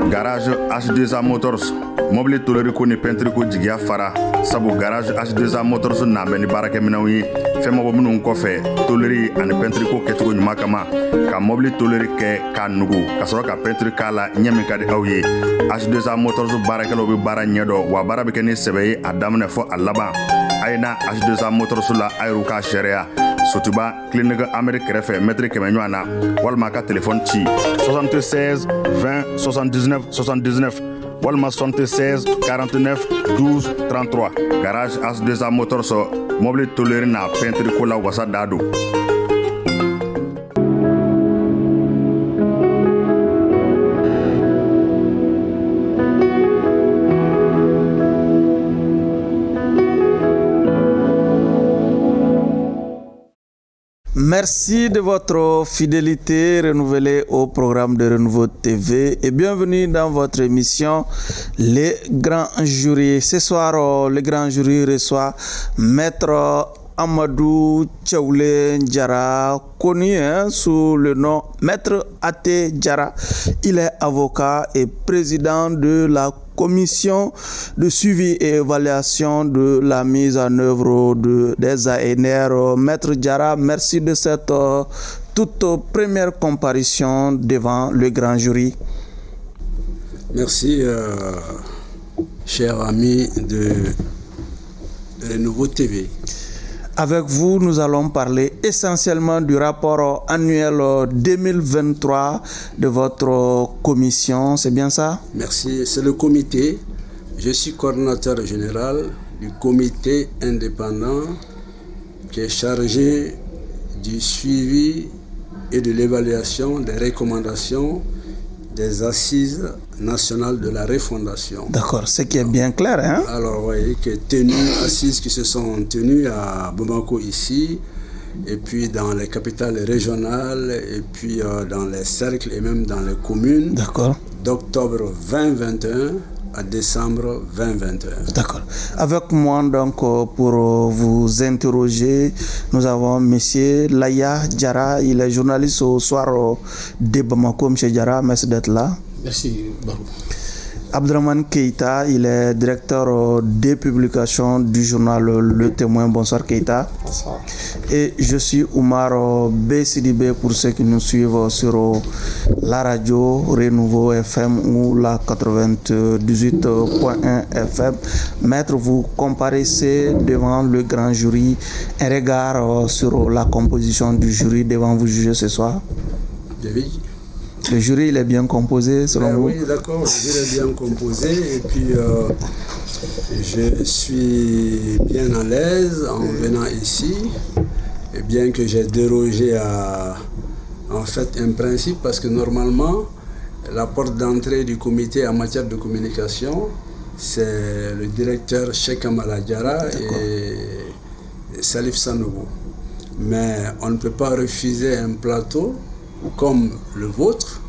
Garage H2A Motors mobili toleri ko ni peinture ko jigiya fara sabu garage H2A Motors na bɛ ni baarakɛminɛw ye fɛn mabɔ minnu kɔfɛ toleri ani peinture ko kɛcogo ɲuman kama ka mobili toleri kɛ k'a nugu ka sɔrɔ ka peinture k'a la ɲɛ min ka di aw ye. H2A Motors baarakɛlaw bɛ baara ɲɛdɔn wa baara bɛ kɛ ni sɛbɛ ye a daminɛ fɔ a laban. A ye na H2A Motors la a y'u ka sariya Sotuba clinique Amérique kɛrɛfɛ mètre 100 ɲɔgɔn na walima ka téléphone ci 76 20 79 79 walima 76 49 12 33. Garage H2A Motors mobili toleri na peinture ko la wasa da don. Merci de votre fidélité renouvelée au programme de Renouveau TV et bienvenue dans votre émission Les Grands Jurys. Ce soir, le Grand Jury reçoit Maître Amadou Tchaoulé Diarra, connu sous le nom Maître Até Diarra. Il est avocat et président de la commission de suivi et évaluation de la mise en œuvre des ANR. Maître Diarra, merci de cette toute première comparution devant le grand jury. Merci, chers amis de Renouveau TV. Avec vous, nous allons parler essentiellement du rapport annuel 2023 de votre commission. C'est bien ça? Merci. C'est le comité. Je suis coordinateur général du comité indépendant qui est chargé du suivi et de l'évaluation des recommandations des assises nationales de la refondation. D'accord, ce qui est bien clair, hein? Alors, vous voyez que assises qui se sont tenues à Bamako ici, et puis dans les capitales régionales, et puis dans les cercles et même dans les communes. D'accord. D'octobre 2021 à décembre 2021. D'accord. Avec moi, donc, pour vous interroger, nous avons M. Laya Diarra. Il est journaliste au soir de Bamako. M. Diarra, merci d'être là. Merci, Barou. Abdraman Keita, il est directeur des publications du journal Le Témoin. Bonsoir Keita. Bonsoir. Et je suis Oumar Bessidibé pour ceux qui nous suivent sur la radio Renouveau FM ou la 98.1 FM. Maître, vous comparaissez devant le grand jury. Un regard sur la composition du jury devant vous juger ce soir. Oui. Le jury, il est bien composé selon vous? Oui, d'accord, le jury est bien composé et puis je suis bien à l'aise en venant ici, et bien que j'ai dérogé à en fait un principe parce que normalement la porte d'entrée du comité en matière de communication c'est le directeur Cheikh Amala Diarra et Salif Sanogo. Mais on ne peut pas refuser un plateau comme le vôtre,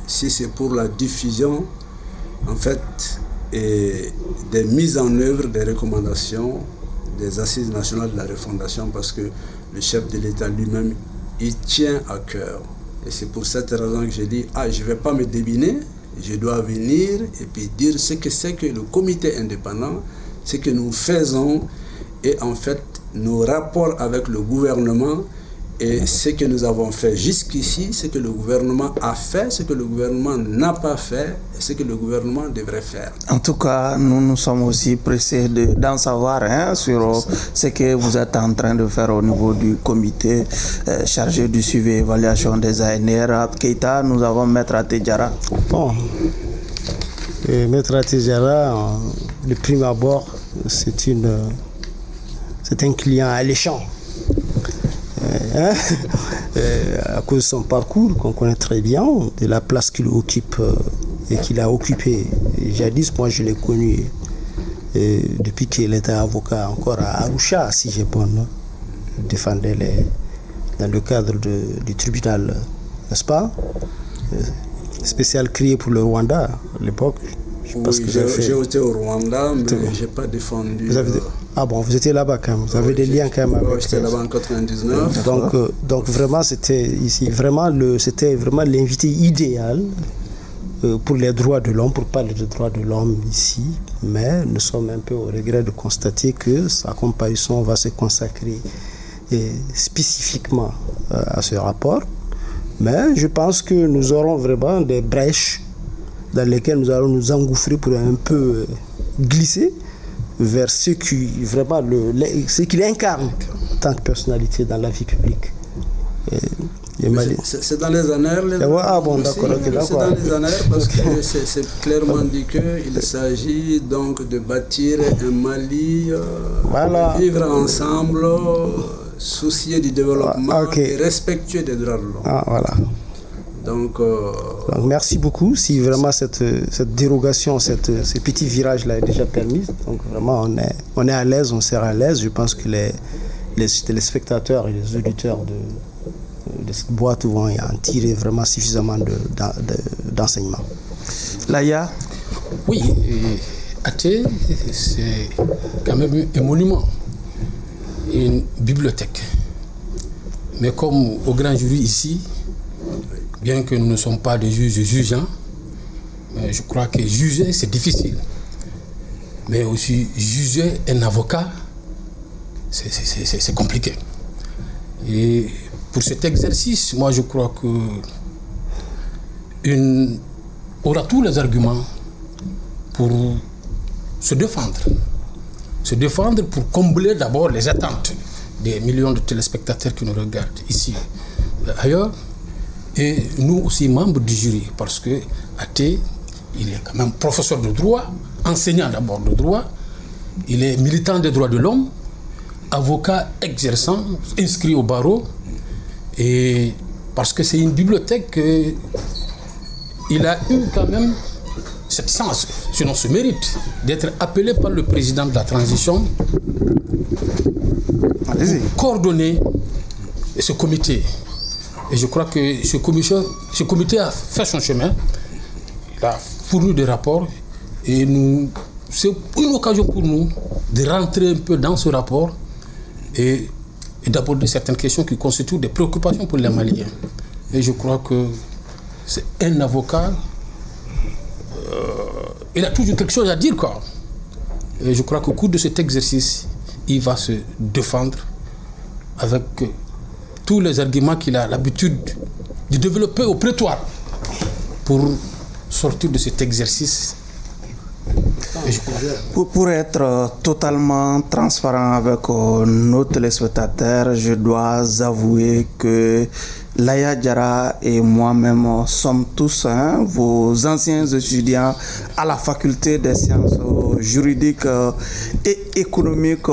si c'est pour la diffusion, en fait, et des mises en œuvre des recommandations des assises nationales de la refondation, parce que le chef de l'État lui-même, il tient à cœur. Et c'est pour cette raison que j'ai dit, je ne vais pas me débiner, je dois venir et puis dire ce que c'est que le comité indépendant, ce que nous faisons, et en fait, nos rapports avec le gouvernement, et ce que nous avons fait jusqu'ici, ce que le gouvernement a fait, ce que le gouvernement n'a pas fait, et ce que le gouvernement devrait faire. En tout cas, nous sommes aussi pressés d'en savoir sur ce que vous êtes en train de faire au niveau du comité chargé du suivi et évaluation des ANR. Keita, nous avons Maître Até Diarra. Bon, Maître Até Diarra, de prime abord, c'est un client alléchant. À cause de son parcours qu'on connaît très bien, de la place qu'il occupe et qu'il a occupé jadis. Moi je l'ai connu depuis qu'il était avocat encore à Arusha, si j'ai bon nom. Il défendait dans le cadre du tribunal, n'est-ce pas? Spécial crié pour le Rwanda à l'époque. Oui, j'ai été au Rwanda, mais je n'ai pas défendu Ah bon, vous étiez là-bas quand même, vous avez des liens quand même avec... J'étais là-bas en 99. Donc vraiment, c'était vraiment l'invité idéal pour les droits de l'homme, pour parler des droits de l'homme ici. Mais nous sommes un peu au regret de constater que sa comparution va se consacrer spécifiquement à ce rapport. Mais je pense que nous aurons vraiment des brèches dans lesquelles nous allons nous engouffrer pour un peu glisser vers ce qu'il incarne en tant que personnalité dans la vie publique. C'est dans les années. Ah bon, d'accord. C'est dans les années parce que c'est clairement dit qu'il s'agit donc de bâtir un Mali, vivre ensemble, soucieux du développement et respectueux des droits de l'homme. Ah, voilà. Donc, merci beaucoup. Si vraiment cette dérogation, ce petit virage-là est déjà permis, donc vraiment on est à l'aise, on sera à l'aise. Je pense que les téléspectateurs et les auditeurs de cette boîte vont en tirer vraiment suffisamment d'enseignements. Laya? Oui, Athée, c'est quand même un monument, une bibliothèque. Mais comme au grand jury ici, bien que nous ne sommes pas des juges jugeants, mais je crois que juger c'est difficile. Mais aussi juger un avocat, c'est compliqué. Et pour cet exercice, moi je crois que aura tous les arguments pour se défendre pour combler d'abord les attentes des millions de téléspectateurs qui nous regardent ici ailleurs, et nous aussi membres du jury, parce que Athée, il est quand même professeur de droit, enseignant d'abord de droit, il est militant des droits de l'homme, avocat exerçant, inscrit au barreau, et parce que c'est une bibliothèque, il a eu quand même cette chance, sinon ce mérite, d'être appelé par le président de la transition pour coordonner ce comité. Et je crois que ce comité a fait son chemin, il a fourni des rapports, et c'est une occasion pour nous de rentrer un peu dans ce rapport et d'aborder certaines questions qui constituent des préoccupations pour les Maliens. Et je crois que c'est un avocat, il a toujours quelque chose à dire, quoi. Et je crois qu'au cours de cet exercice, il va se défendre avec tous les arguments qu'il a l'habitude de développer au prétoire pour sortir de cet exercice. Pour être totalement transparent avec nos téléspectateurs, je dois avouer que Laya Diarra et moi-même sommes tous vos anciens étudiants à la faculté des sciences juridiques et économiques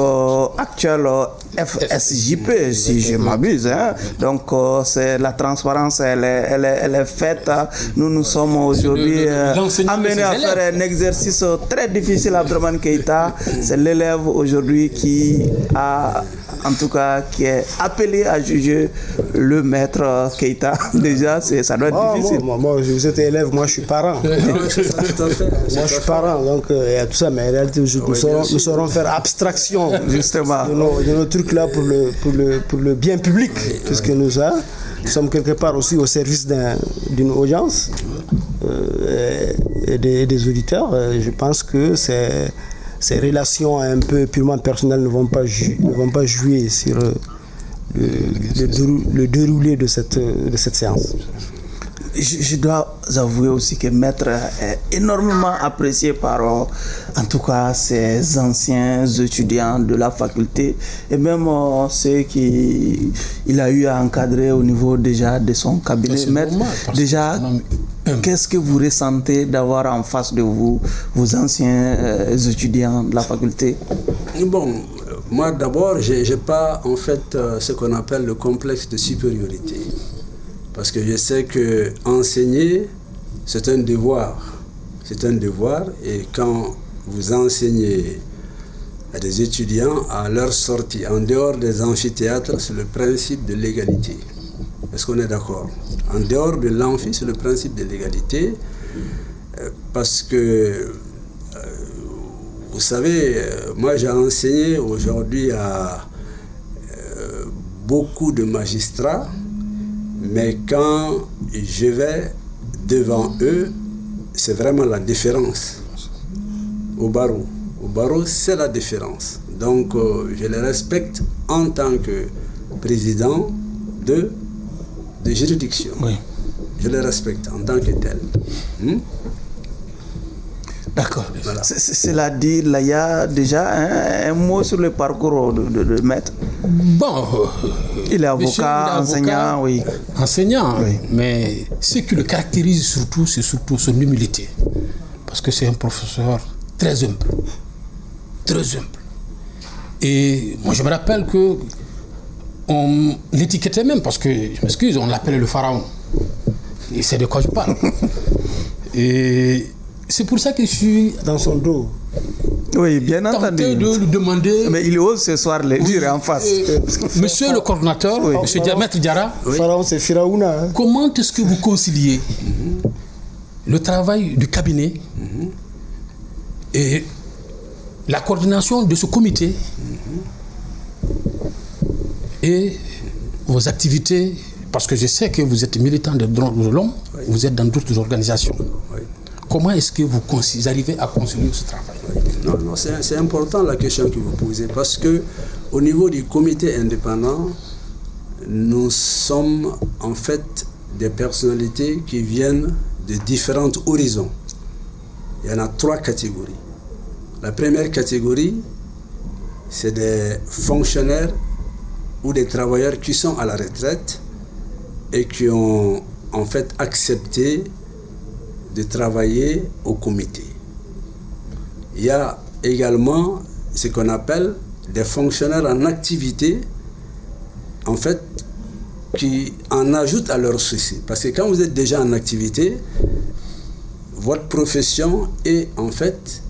actuelle FSJP, si je m'abuse. Donc c'est la transparence, elle est faite. Nous sommes aujourd'hui amenés à faire un exercice très difficile. Abdourahmane Keïta, c'est l'élève aujourd'hui qui a, en tout cas, qui est appelé à juger le maître Keïta. Déjà, ça doit être difficile. Moi, vous êtes élève, moi je suis parent. Moi je suis parent, donc il y a tout ça, mais en réalité, nous saurons faire abstraction justement de nos trucs là pour le bien public, puisque nous sommes quelque part aussi au service d'une audience et des auditeurs. Je pense que ces relations un peu purement personnelles ne vont pas jouer sur le déroulé de cette séance. Je dois avouer aussi que Maître est énormément apprécié par, en tout cas, ses anciens étudiants de la faculté et même ceux qu'il a eu à encadrer au niveau déjà de son cabinet. Maître, déjà, qu'est-ce que vous ressentez d'avoir en face de vous vos anciens étudiants de la faculté? Bon, moi d'abord, j'ai pas en fait ce qu'on appelle le complexe de supériorité. Parce que je sais que enseigner, c'est un devoir. C'est un devoir, et quand vous enseignez à des étudiants à leur sortie, en dehors des amphithéâtres, c'est le principe de l'égalité. Est-ce qu'on est d'accord? En dehors de l'amphi, c'est le principe de l'égalité, parce que vous savez, moi j'ai enseigné aujourd'hui à beaucoup de magistrats, mais quand je vais devant eux, c'est vraiment la différence. Au barreau, c'est la différence. Donc, je les respecte en tant que président de juridiction. Oui. Je les respecte en tant que tel. D'accord. Voilà. Cela dit, là, il y a déjà un mot sur le parcours de maître. Bon, Il est avocat, enseignant, oui. Enseignant, Oui. mais ce qui le caractérise surtout, c'est surtout son humilité. Parce que c'est un professeur très humble. Très humble. Et moi, je me rappelle que on l'étiquetait même, parce que, je m'excuse, on l'appelait le pharaon. Et c'est de quoi je parle. Et c'est pour ça que je suis Dans son dos. Oui, bien entendu. tenté de lui demander... Mais il ose ce soir le dire en face. Monsieur le coordonnateur, Oui. monsieur Maître Diarra, Pharaon, c'est Firaouna. Hein. comment est-ce que vous conciliez le travail du cabinet et la coordination de ce comité et vos activités, parce que je sais que vous êtes militant des droits de l'homme, vous êtes dans d'autres organisations. Oui. Comment est-ce que vous arrivez à concilier ce travail? Non, c'est important la question que vous posez, parce que au niveau du comité indépendant, nous sommes en fait des personnalités qui viennent de différents horizons. Il y en a 3 catégories. La première catégorie, c'est des fonctionnaires ou des travailleurs qui sont à la retraite et qui ont en fait accepté de travailler au comité. Il y a également ce qu'on appelle des fonctionnaires en activité, en fait, qui en ajoutent à leurs soucis. Parce que quand vous êtes déjà en activité, votre profession est en fait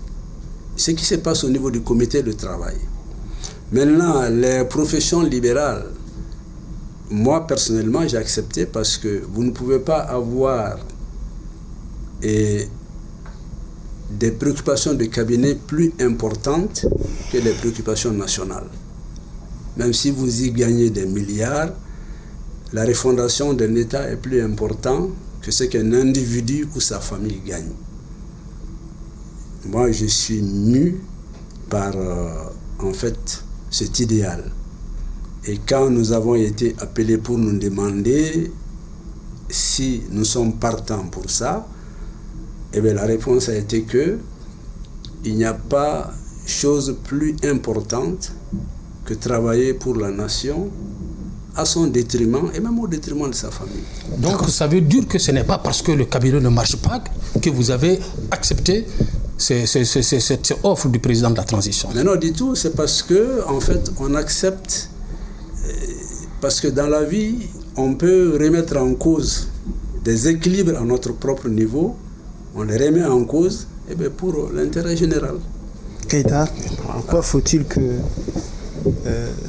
ce qui se passe au niveau du comité de travail. Maintenant, les professions libérales, moi personnellement, j'ai accepté parce que vous ne pouvez pas avoir des préoccupations de cabinet plus importantes que les préoccupations nationales. Même si vous y gagnez des milliards, la refondation d'un État est plus importante que ce qu'un individu ou sa famille gagne. Moi, je suis mu par, en fait, cet idéal. Et quand nous avons été appelés pour nous demander si nous sommes partants pour ça, eh bien, la réponse a été que il n'y a pas chose plus importante que travailler pour la nation à son détriment et même au détriment de sa famille. Donc ça veut dire que ce n'est pas parce que le cabinet ne marche pas que vous avez accepté cette offre du président de la transition. Mais non, du tout, c'est parce que en fait on accepte, parce que dans la vie on peut remettre en cause des équilibres à notre propre niveau, on les remet en cause et bien pour l'intérêt général. Keïta, encore faut-il que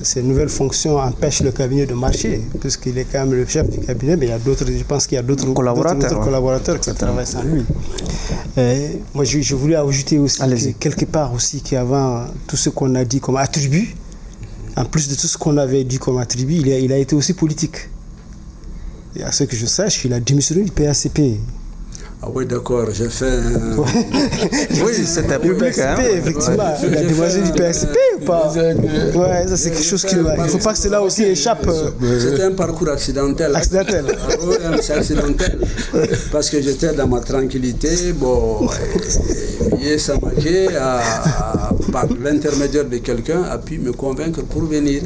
ces nouvelles fonctions empêchent le cabinet de marcher, puisqu'il est quand même le chef du cabinet, mais il y a d'autres, je pense qu'il y a d'autres collaborateurs qui travaillent sans lui. Moi, je voulais ajouter aussi que, quelque part aussi qu'avant tout ce qu'on a dit comme attribut, en plus de tout ce qu'on avait dit comme attribut, il a été aussi politique. Et à ce que je sache, il a démissionné du PACP. Ah oui, d'accord, j'ai fait un... Oui, c'était public, hein. Effectivement, il a démissionné du PACP ou pas? Ouais, ça c'est quelque chose qui... Il ne faut pas que cela aussi échappe. C'était un parcours accidentel. Accidentel. Oui, c'est accidentel. Parce que j'étais dans ma tranquillité, bon, et Samake, par l'intermédiaire de quelqu'un, a pu me convaincre pour venir.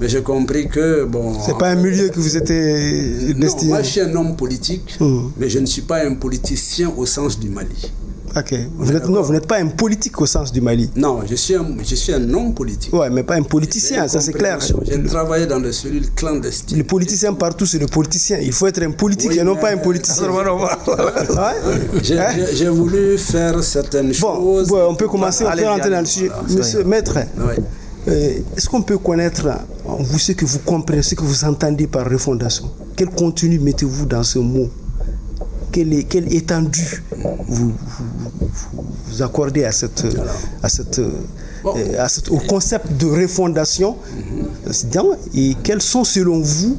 Mais j'ai compris que, bon... C'est pas un milieu que vous étiez destiné. Non, moi je suis un homme politique, mais je ne suis pas un politicien au sens du Mali. Ok. Vous n'êtes pas un politique au sens du Mali. Non, je suis un homme politique. Ouais, mais pas un politicien, ça c'est clair. J'ai travaillé dans des cellules clandestines. Le politicien partout, c'est le politicien. Il faut être un politique et non pas un politicien. J'ai voulu faire certaines choses. Bon, on peut commencer, on peut rentrer dans le sujet. Monsieur Maître, est-ce qu'on peut connaître vous ce que vous comprenez, ce que vous entendez par refondation? Quel contenu mettez-vous dans ce mot? Quelle étendue vous vous accordez au concept de refondation, et quels sont selon vous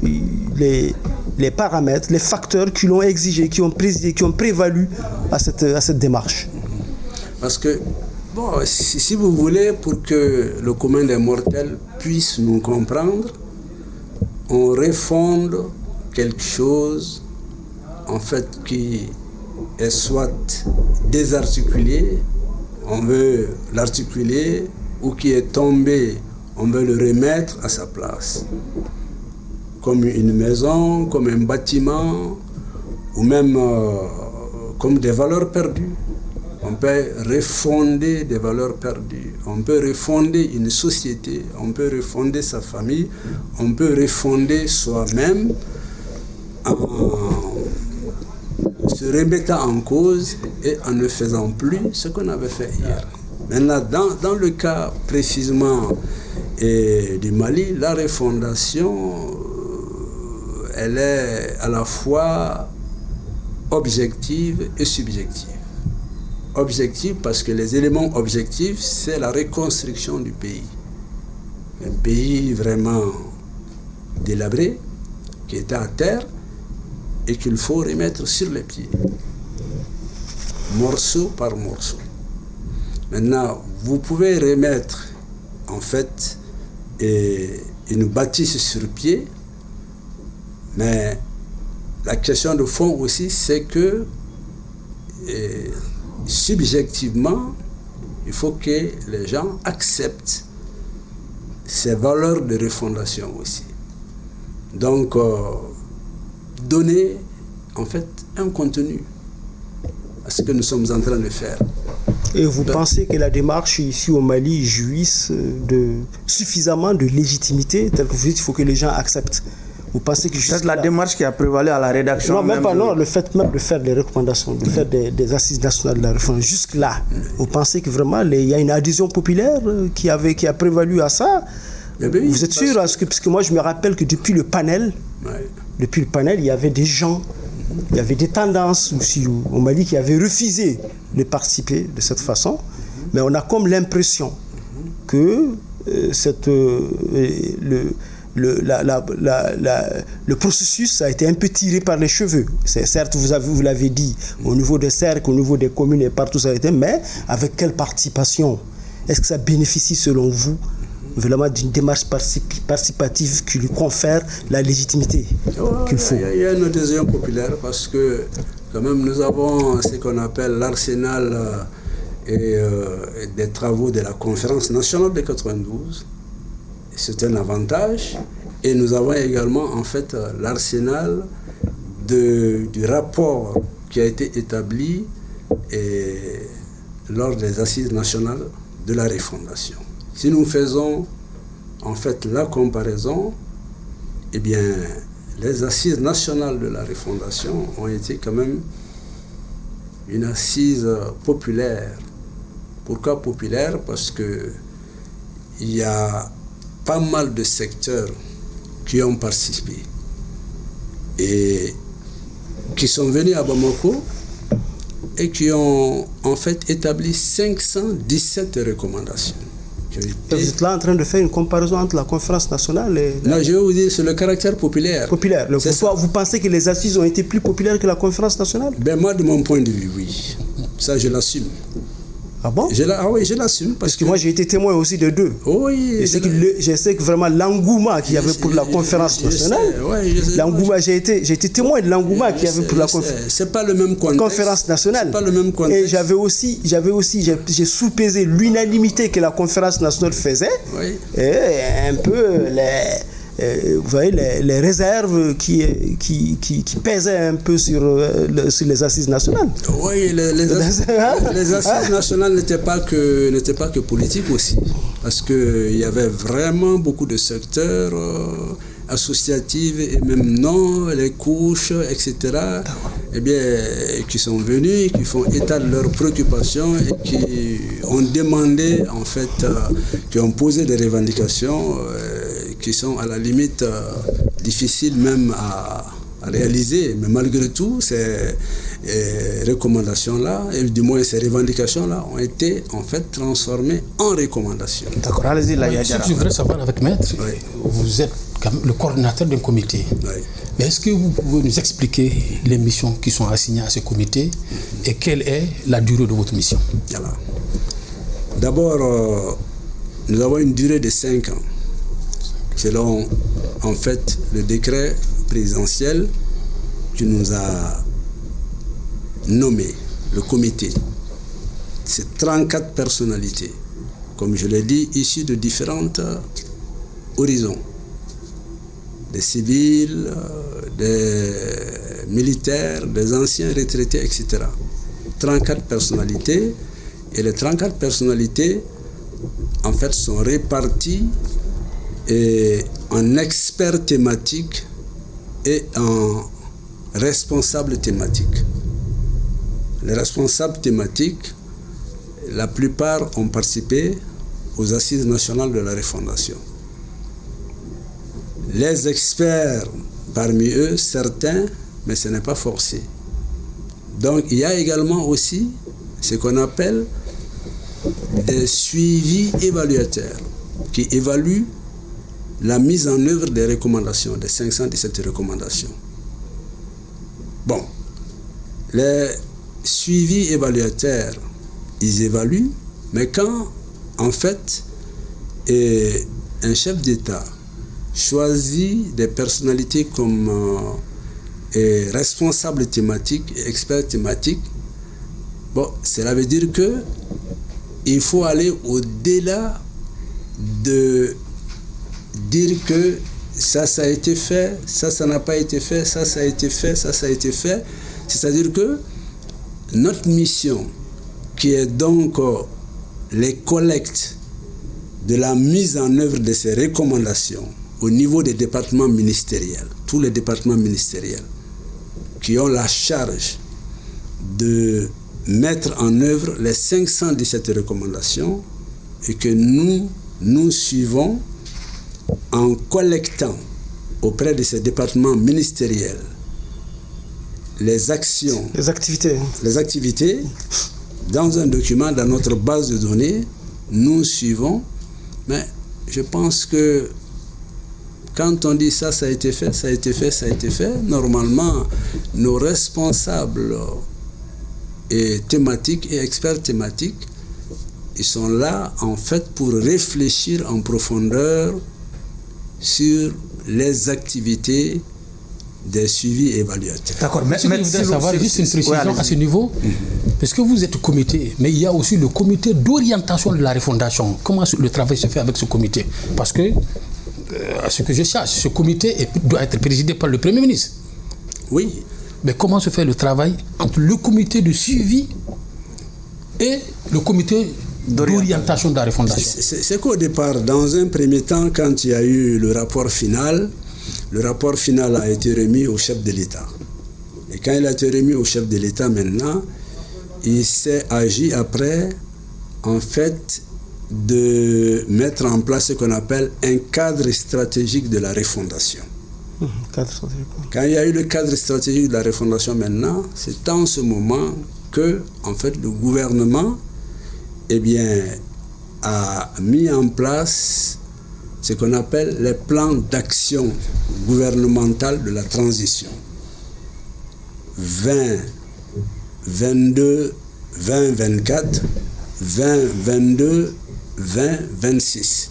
les paramètres, les facteurs qui l'ont exigé, qui ont prévalu à cette démarche? Parce que, si vous voulez, pour que le commun des mortels puisse nous comprendre, on refonde quelque chose, en fait, qui est soit désarticulé, on veut l'articuler, ou qui est tombé, on veut le remettre à sa place. Comme une maison, comme un bâtiment, ou même comme des valeurs perdues. On peut refonder des valeurs perdues. On peut refonder une société, on peut refonder sa famille, on peut refonder soi-même en se remettant en cause et en ne faisant plus ce qu'on avait fait hier. Maintenant, dans le cas précisément du Mali, la refondation, elle est à la fois objective et subjective. Objectif parce que les éléments objectifs, c'est la reconstruction du pays. Un pays vraiment délabré, qui était à terre et qu'il faut remettre sur les pieds, morceau par morceau. Maintenant, vous pouvez remettre en fait une bâtisse sur pied, mais la question de fond aussi, c'est que subjectivement, il faut que les gens acceptent ces valeurs de refondation aussi. Donc, donner en fait un contenu à ce que nous sommes en train de faire. Et vous pensez que la démarche ici au Mali jouisse suffisamment de légitimité, tel que vous dites, il faut que les gens acceptent? Vous pensez que c'est la démarche qui a prévalu à la rédaction? Non, même pas, non, le fait même de faire des recommandations, de faire des assises nationales de la réforme, jusque-là, vous pensez que vraiment il y a une adhésion populaire qui a prévalu à ça? Oui, vous êtes sûr? Parce que moi je me rappelle que depuis le panel, il y avait des gens, il y avait des tendances aussi au Mali qui avaient refusé de participer de cette façon, mais on a comme l'impression que le processus a été un peu tiré par les cheveux. Certes, vous l'avez dit, au niveau des cercles, au niveau des communes et partout ça a été, mais avec quelle participation? Est-ce que ça bénéficie selon vous vraiment d'une démarche participative qui lui confère la légitimité qu'il faut? Il y a une adhésion populaire parce que quand même nous avons ce qu'on appelle l'arsenal des travaux de la conférence nationale de 92. C'est un avantage. Et nous avons également en fait l'arsenal du rapport qui a été établi lors des assises nationales de la refondation. Si nous faisons en fait la comparaison, eh bien les assises nationales de la refondation ont été quand même une assise populaire. Pourquoi populaire? Parce que il y a pas mal de secteurs qui ont participé et qui sont venus à Bamako et qui ont en fait établi 517 recommandations. Vous êtes là en train de faire une comparaison entre la conférence nationale et... Non, je vais vous dire, c'est le caractère populaire. Populaire. Vous pensez que les assises ont été plus populaires que la conférence nationale? Ben moi, de mon point de vue, oui. Ça, je l'assume. Ah bon? Oui, je l'assume. Parce que moi, j'ai été témoin aussi de deux. Oui. Je sais que vraiment l'engouement qu'il y avait pour la conférence nationale, j'ai été témoin de l'engouement qu'il y avait pour la c'est pas le même contexte. Conférence nationale. C'est pas le même contexte. Et j'ai soupesé l'unanimité que la conférence nationale faisait. Oui. Et un peu vous voyez, les réserves qui pesaient un peu sur les assises nationales. Oui, les assises nationales n'étaient pas que politiques aussi, parce qu'il y avait vraiment beaucoup de secteurs associatifs et même non, les couches, etc., eh bien, qui sont venus, qui font état de leurs préoccupations et qui ont demandé, en fait, qui ont posé des revendications qui sont à la limite difficiles même réaliser. Mais malgré tout, ces recommandations-là, et du moins ces revendications-là, ont été en fait transformées en recommandations. D'accord, allez-y, là, Ce que je voudrais savoir avec Maître, vous êtes quand même le coordinateur d'un comité. Mais est-ce que vous pouvez nous expliquer les missions qui sont assignées à ce comité et quelle est la durée de votre mission? Voilà. D'abord, nous avons une durée de 5 ans, selon en fait le décret présidentiel qui nous a nommé le comité. C'est 34 personnalités, comme je l'ai dit, issues de différents horizons. Des civils, des militaires, des anciens retraités, etc. 34 personnalités, et les 34 personnalités, en fait, sont réparties en experts thématiques et en responsables thématiques. Les responsables thématiques, la plupart ont participé aux Assises nationales de la refondation. Les experts, parmi eux, certains, mais ce n'est pas forcé. Donc, il y a également aussi ce qu'on appelle des suivis évaluateurs qui évaluent la mise en œuvre des recommandations, des 517 recommandations. Bon, les suivis évaluateurs, ils évaluent, mais quand, en fait, un chef d'État choisit des personnalités comme responsables thématiques et experts thématiques, bon, cela veut dire que il faut aller au-delà de dire que ça a été fait, ça n'a pas été fait, ça a été fait, ça a été fait. C'est-à-dire que notre mission, qui est donc les collectes de la mise en œuvre de ces recommandations au niveau des départements ministériels, tous les départements ministériels qui ont la charge de mettre en œuvre les 517 recommandations et que nous suivons en collectant auprès de ces départements ministériels les actions, les activités dans un document, dans notre base de données, nous suivons. Mais je pense que quand on dit ça a été fait, ça a été fait, ça a été fait, normalement, nos responsables thématiques et experts thématiques, ils sont là en fait pour réfléchir en profondeur sur les activités des suivis évaluateurs. D'accord, mais je voudrais savoir juste une précision à ce niveau, parce que vous êtes comité, mais il y a aussi le comité d'orientation de la refondation. Comment le travail se fait avec ce comité? Parce que, à ce que je cherche, ce comité doit être présidé par le Premier ministre. Oui. Mais comment se fait le travail entre le comité de suivi et le comité d'orientation de la refondation? C'est qu'au départ, dans un premier temps, quand il y a eu le rapport final a été remis au chef de l'État. Et quand il a été remis au chef de l'État maintenant, il s'est agi après, en fait, de mettre en place ce qu'on appelle un cadre stratégique de la refondation. Quand il y a eu le cadre stratégique de la refondation maintenant, c'est en ce moment que, en fait, le gouvernement, a mis en place ce qu'on appelle les plans d'action gouvernementale de la transition. 2022, 2024, 2022, 2026.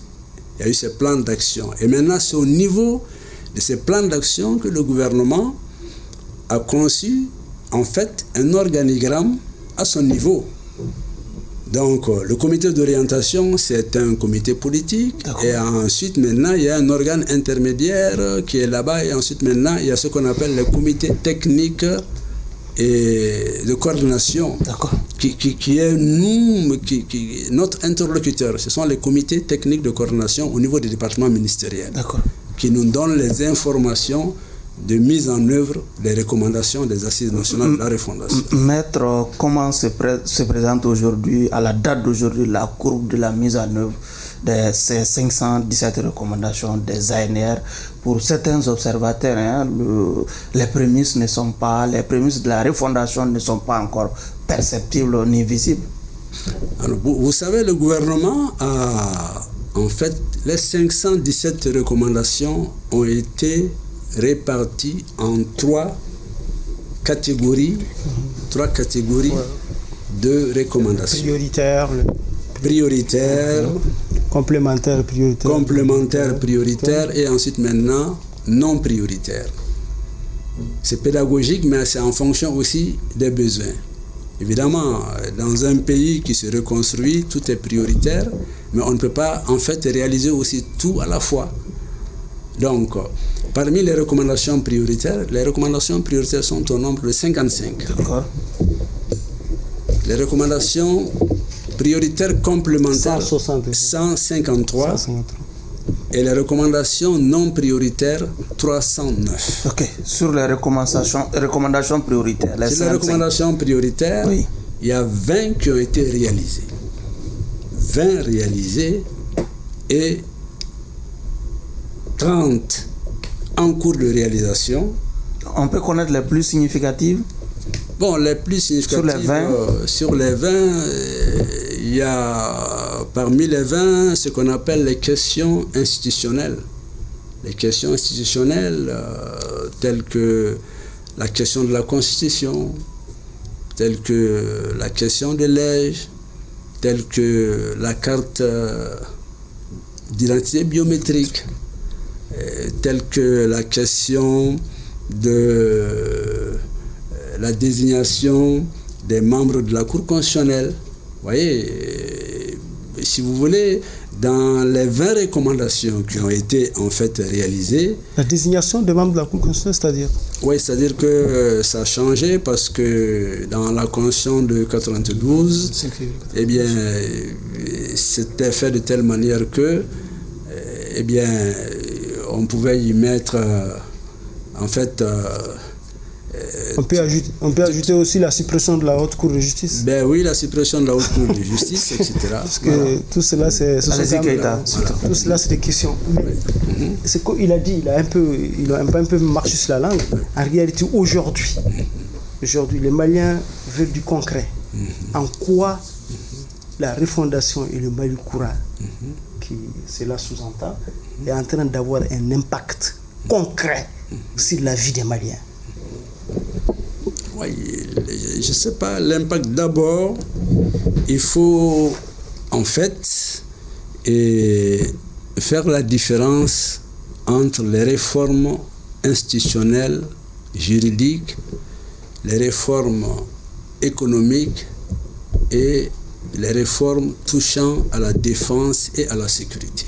Il y a eu ces plans d'action. Et maintenant, c'est au niveau de ces plans d'action que le gouvernement a conçu, en fait, un organigramme à son niveau. Donc, le comité d'orientation, c'est un comité politique. Et ensuite, maintenant, il y a un organe intermédiaire qui est là-bas. Et ensuite, maintenant, il y a ce qu'on appelle le comité technique et de coordination, qui est notre interlocuteur. Ce sont les comités techniques de coordination au niveau des départements ministériels qui nous donnent les informations de mise en œuvre des recommandations des Assises nationales de la refondation. Maître, comment se présente aujourd'hui, à la date d'aujourd'hui, la courbe de la mise en œuvre de ces 517 recommandations des ANR. Pour certains observateurs, les prémices de la refondation ne sont pas encore perceptibles ni visibles. Alors, vous savez, le gouvernement a, en fait, les 517 recommandations ont été réparties en trois catégories de recommandations. Prioritaire, complémentaire prioritaire et ensuite maintenant non prioritaire. C'est pédagogique, mais c'est en fonction aussi des besoins. Évidemment, dans un pays qui se reconstruit, tout est prioritaire, mais on ne peut pas en fait réaliser aussi tout à la fois. Donc, parmi les recommandations prioritaires sont au nombre de 55. D'accord. Les recommandations prioritaires complémentaires, 153. Et les recommandations non prioritaires, 309. Ok, sur les recommandations prioritaires. Sur les recommandations prioritaires, oui, il y a 20 qui ont été réalisées. 20 réalisées et 30 en cours de réalisation. On peut connaître les plus significatives? Bon, les plus significatives, sur les 20, il y a parmi les 20 ce qu'on appelle les questions institutionnelles. Les questions institutionnelles telles que la question de la Constitution, telles que la question de l'âge, telles que la carte d'identité biométrique, telles que la question de la désignation des membres de la Cour constitutionnelle. Vous voyez, si vous voulez, dans les 20 recommandations qui ont été en fait réalisées... La désignation des membres de la Cour constitutionnelle, c'est-à-dire? Oui, c'est-à-dire que ça a changé parce que dans la Constitution de 92, eh bien, c'était fait de telle manière que, eh bien, on pouvait y mettre, en fait... On peut ajouter aussi la suppression de la Haute Cour de justice. Ben oui, la suppression de la Haute Cour de justice, etc. Parce que tout cela, c'est des questions. Mais c'est qu'il a dit, il a un peu marché sur la langue. En réalité, aujourd'hui, les Maliens veulent du concret. En quoi la refondation et le Mali courant, qui cela sous-entend, est en train d'avoir un impact concret sur la vie des Maliens? Oui, je ne sais pas, l'impact d'abord, il faut en fait faire la différence entre les réformes institutionnelles, juridiques, les réformes économiques et les réformes touchant à la défense et à la sécurité.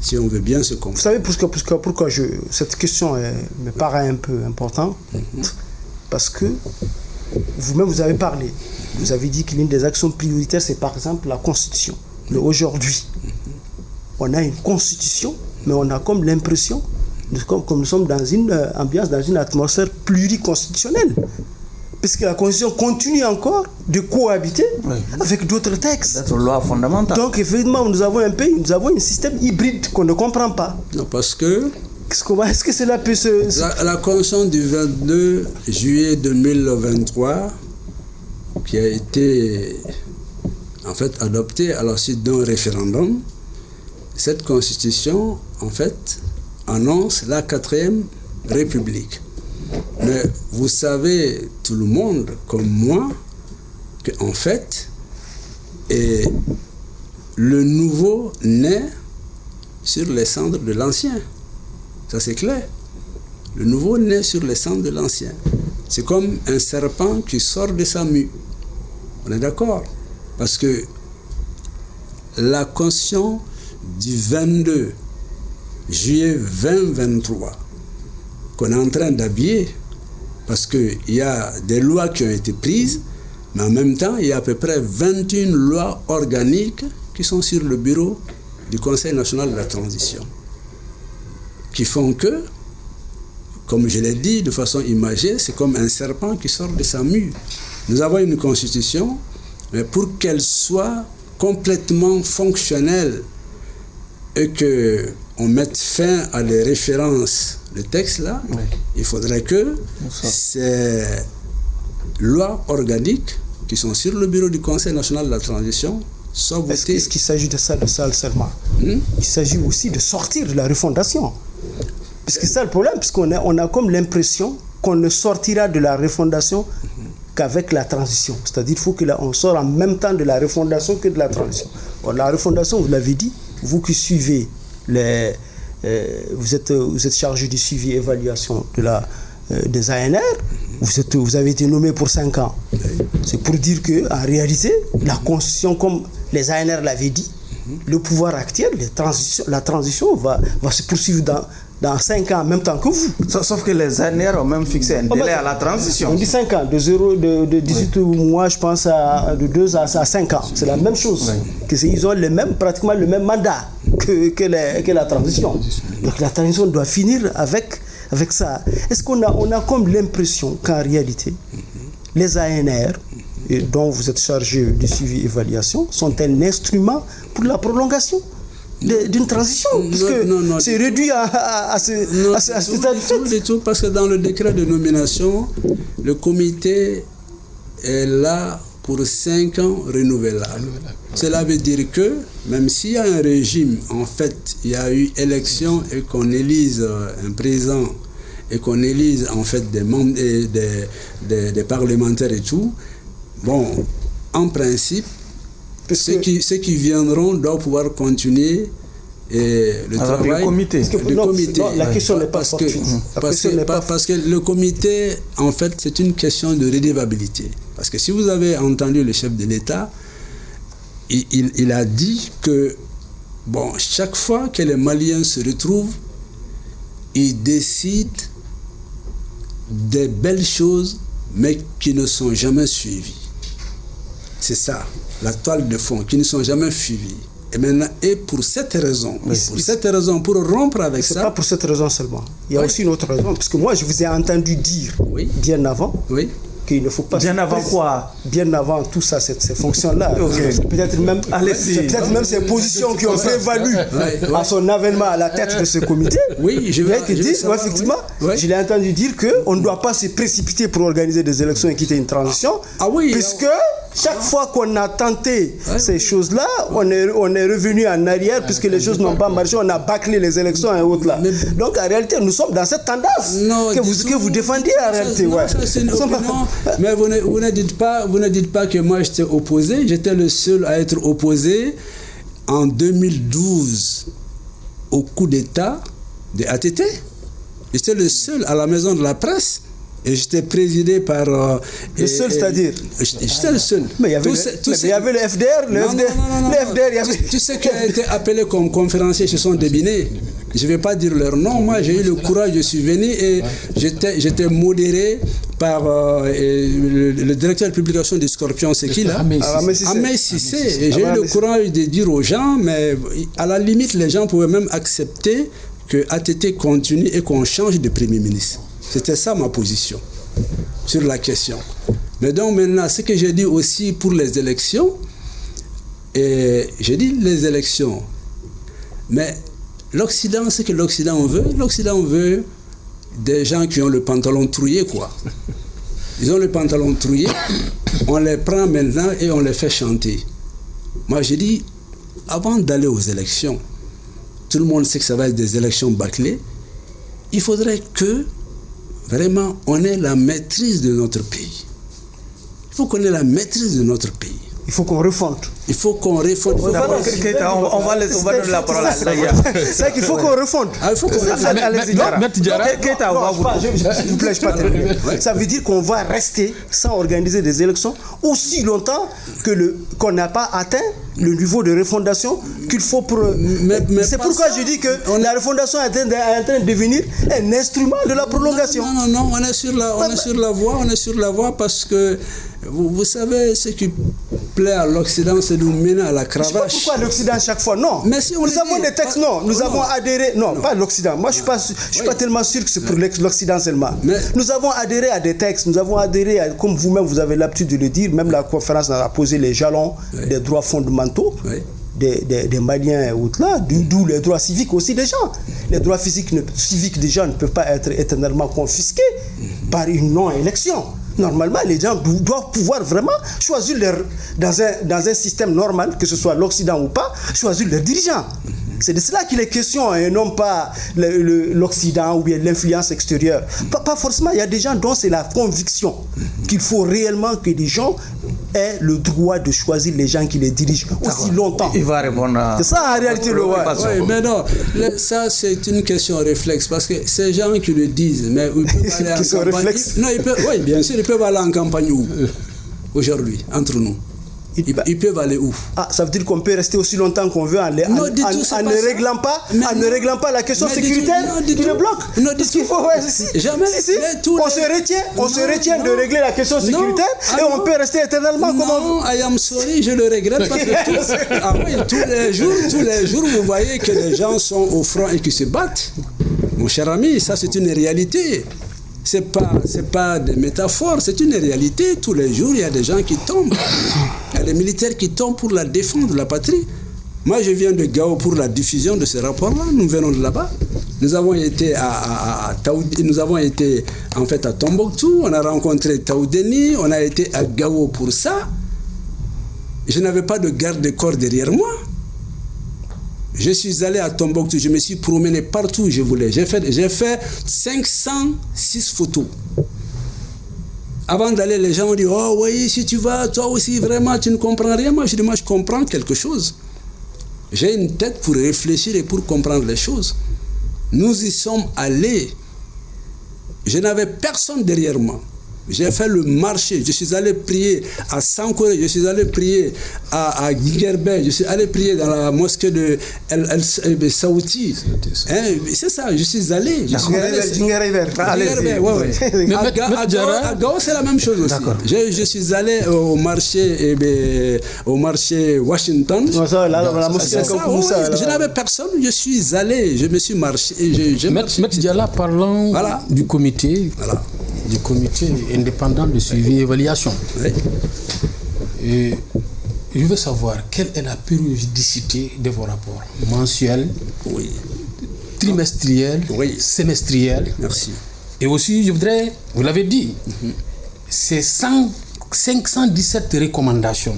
Si on veut bien se comprendre. Vous savez pourquoi cette question me paraît un peu importante? Parce que vous-même, vous avez parlé. Vous avez dit qu'une des actions prioritaires, c'est par exemple la Constitution. Mais aujourd'hui, on a une Constitution, mais on a comme l'impression, comme nous sommes dans une ambiance, dans une atmosphère pluriconstitutionnelle. Puisque la Constitution continue encore de cohabiter avec d'autres textes. D'autres lois fondamentales. Donc, effectivement, nous avons un pays, nous avons un système hybride qu'on ne comprend pas. Non, parce que... Est-ce que cela peut se... La Constitution du 22 juillet 2023, qui a été en fait adoptée à la suite d'un référendum, cette Constitution, en fait, annonce la 4e République. Mais vous savez, tout le monde, comme moi, qu'en fait, le nouveau naît sur les cendres de l'ancien. Ça, c'est clair. Le nouveau naît sur les cendres de l'ancien. C'est comme un serpent qui sort de sa mue. On est d'accord? Parce que la Constitution du 22 juillet 2023 qu'on est en train d'habiller, parce qu'il y a des lois qui ont été prises, mais en même temps, il y a à peu près 21 lois organiques qui sont sur le bureau du Conseil national de la transition, qui font que, comme je l'ai dit de façon imagée, c'est comme un serpent qui sort de sa mue. Nous avons une constitution, mais pour qu'elle soit complètement fonctionnel et qu'on mette fin à les références de texte là, il faudrait que ces lois organiques qui sont sur le bureau du Conseil national de la transition soient votées. Est-ce qu'il s'agit de ça seulement? Il s'agit aussi de sortir de la refondation. Parce que c'est ça le problème, puisqu'on a comme l'impression qu'on ne sortira de la refondation qu'avec la transition. C'est-à-dire qu'il faut qu'on sorte en même temps de la refondation que de la transition. Or, la refondation, vous l'avez dit, vous qui suivez vous êtes chargé du suivi et évaluation des ANR, vous avez été nommé pour 5 ans. C'est pour dire qu'en réalité, la Constitution, comme les ANR l'avaient dit, le pouvoir actuel, la transition va se poursuivre dans 5 ans en même temps que vous. Sauf que les ANR ont même fixé un délai à la transition. On dit 5 ans, de 18 mois, je pense, de 2 à 5 ans. C'est la même chose. Ils ont pratiquement le même mandat que la transition. Donc la transition doit finir avec ça. Est-ce qu'on a comme l'impression qu'en réalité, les ANR, dont vous êtes chargé du suivi et évaluation, sont un instrument pour la prolongation d'une transition, puisque c'est réduit à ce stade du tout, parce que dans le décret de nomination, le comité est là pour 5 ans renouvelable. Cela veut dire que même s'il y a un régime, en fait, il y a eu élection et qu'on élise un président et qu'on élise en fait des membres des parlementaires et tout, bon, en principe, ceux qui viendront doivent pouvoir continuer le travail du comité. Non, la question n'est pas parce que le comité, en fait, c'est une question de redevabilité. Parce que si vous avez entendu le chef de l'État, il a dit que bon, chaque fois que les Maliens se retrouvent, ils décident des belles choses, mais qui ne sont jamais suivies. C'est ça, la toile de fond, qui ne sont jamais suivies. Et maintenant, pour cette raison, pour rompre avec ça... C'est pas pour cette raison seulement. Il y a aussi une autre raison, parce que moi, je vous ai entendu dire bien avant qu'il ne faut pas... Bien avant quoi? Bien avant tout ça, ces fonctions-là. Peut-être même ces positions qui ont prévalu à son avènement à la tête de ce comité. Effectivement, je l'ai entendu dire qu'on ne doit pas se précipiter pour organiser des élections et quitter une transition, puisque chaque fois qu'on a tenté ces choses-là, on est revenu en arrière, puisque les choses n'ont pas marché, on a bâclé les élections et autres là. Donc en réalité, nous sommes dans cette tendance que vous défendiez en réalité. C'est une opinion, mais vous ne dites pas que moi j'étais opposé. J'étais le seul à être opposé en 2012 au coup d'État de ATT. J'étais le seul à la maison de la presse. Et j'étais présidé par... le seul, c'est-à-dire? J'étais le seul. Mais il y avait le FDR. Tu sais qui a été appelé comme conférencier chez son débiné. Je ne vais pas dire leur nom. Moi, j'ai eu le courage, je suis venu et j'étais modéré par le directeur de publication du Scorpion, c'est qui là? Ahmed Cissé. Et j'ai eu le courage de dire aux gens, mais à la limite, les gens pouvaient même accepter que ATT continue et qu'on change de Premier ministre. C'était ça ma position sur la question. Mais donc maintenant, ce que j'ai dit aussi pour les élections, et j'ai dit les élections, mais l'Occident, ce que l'Occident veut des gens qui ont le pantalon trouillé, quoi. Ils ont le pantalon trouillé, on les prend maintenant et on les fait chanter. Moi, j'ai dit, avant d'aller aux élections, tout le monde sait que ça va être des élections bâclées, il faudrait que vraiment, on ait la maîtrise de notre pays. Il faut qu'on ait la maîtrise de notre pays. Il faut qu'on refonde. On va donner la parole à Zaya. C'est qu'il faut qu'on refonde. Keita, s'il vous plaît, je ne pas terminer. Ça veut dire qu'on va rester sans organiser des élections aussi longtemps qu'on n'a pas atteint le niveau de refondation qu'il faut pour... C'est pourquoi je dis que la refondation est en train de devenir un instrument de la prolongation. Non, on est sur la voie parce que vous savez, ce qui plaît à l'Occident, c'est de nous mener à la cravache. Pourquoi l'Occident chaque fois? Non. Mais si nous avons des textes, nous avons adhéré. Non, pas l'Occident. Moi, je ne suis pas tellement sûr que c'est pour l'Occident seulement. Nous avons adhéré à des textes, nous avons adhéré, comme vous-même, vous avez l'habitude de le dire, même la conférence a posé les jalons des droits fondamentaux fondamentaux des Maliens et autres là, d'où les droits civiques aussi des gens. Les droits civiques des gens ne peuvent pas être éternellement confisqués par une non-élection. Normalement, les gens doivent pouvoir vraiment choisir dans un système normal, que ce soit l'Occident ou pas, choisir leurs dirigeants. C'est de cela qu'il est question, et non pas l'Occident ou bien l'influence extérieure. Pas forcément, il y a des gens dont c'est la conviction qu'il faut réellement que les gens aient le droit de choisir les gens qui les dirigent aussi longtemps. Il va répondre à... C'est ça en réalité le ouais. Oui, mais non, ça c'est une question réflexe, parce que ces gens qui le disent, mais ils peuvent aller en campagne. Non, oui, bien sûr, ils peuvent aller en campagne où aujourd'hui, entre nous. Ils peuvent aller où? Ah, ça veut dire qu'on peut rester aussi longtemps qu'on veut en ne réglant pas la question sécuritaire qui le bloque. Non, qu'il faut, jamais. On se retient de régler la question sécuritaire et on peut rester éternellement comme on veut. I am sorry, je le regrette parce que tous les jours, vous voyez que les gens sont au front et qui se battent. Mon cher ami, ça c'est une réalité. C'est pas des métaphores, c'est une réalité. Tous les jours, il y a des gens qui tombent. Il y a des militaires qui tombent pour la défense de la patrie. Moi, je viens de Gao pour la diffusion de ce rapport-là. Nous venons de là-bas. Nous avons été en fait à Tombouctou. On a rencontré Taoudeni. On a été à Gao pour ça. Je n'avais pas de garde de corps derrière moi. Je suis allé à Tombouctou, je me suis promené partout où je voulais. J'ai fait 506 photos. Avant d'aller, les gens ont dit, oh oui, si tu vas, toi aussi, vraiment, tu ne comprends rien. Moi, je dis, moi, je comprends quelque chose. J'ai une tête pour réfléchir et pour comprendre les choses. Nous y sommes allés. Je n'avais personne derrière moi. J'ai fait le marché, je suis allé prier à Sankore, je suis allé prier à Guinguerbet, je suis allé prier dans la mosquée de El Saouti. C'est ça, je suis allé. À Gao, c'est la même chose aussi. Je suis allé au marché Washington. Je n'avais personne, je suis allé, je me suis marché. Maître Diala, parlant du comité. Voilà. Du comité indépendant de suivi et évaluation. Oui. Et je veux savoir quelle est la périodicité de vos rapports mensuels, trimestriels, semestriels. Merci. Et aussi, je voudrais, vous l'avez dit, c'est 517 recommandations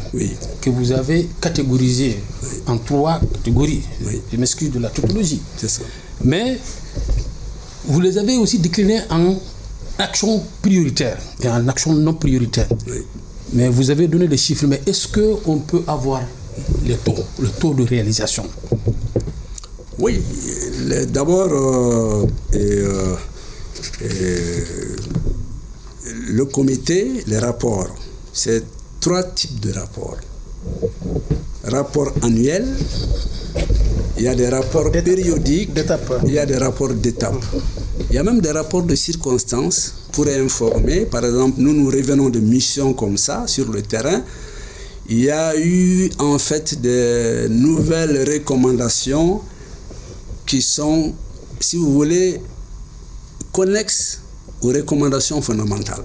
que vous avez catégorisées en 3 catégories. Je m'excuse de la tautologie. C'est ça. Mais vous les avez aussi déclinées en action prioritaire et en action non prioritaire. Mais vous avez donné des chiffres, mais est-ce qu'on peut avoir le taux de réalisation? Oui, d'abord, le comité, les rapports, c'est 3 types de rapports. Rapport annuel, il y a des rapports périodiques, il y a des rapports d'étape. Il y a même des rapports de circonstances pour informer. Par exemple, nous revenons de missions comme ça sur le terrain. Il y a eu en fait des nouvelles recommandations qui sont, si vous voulez, connexes aux recommandations fondamentales.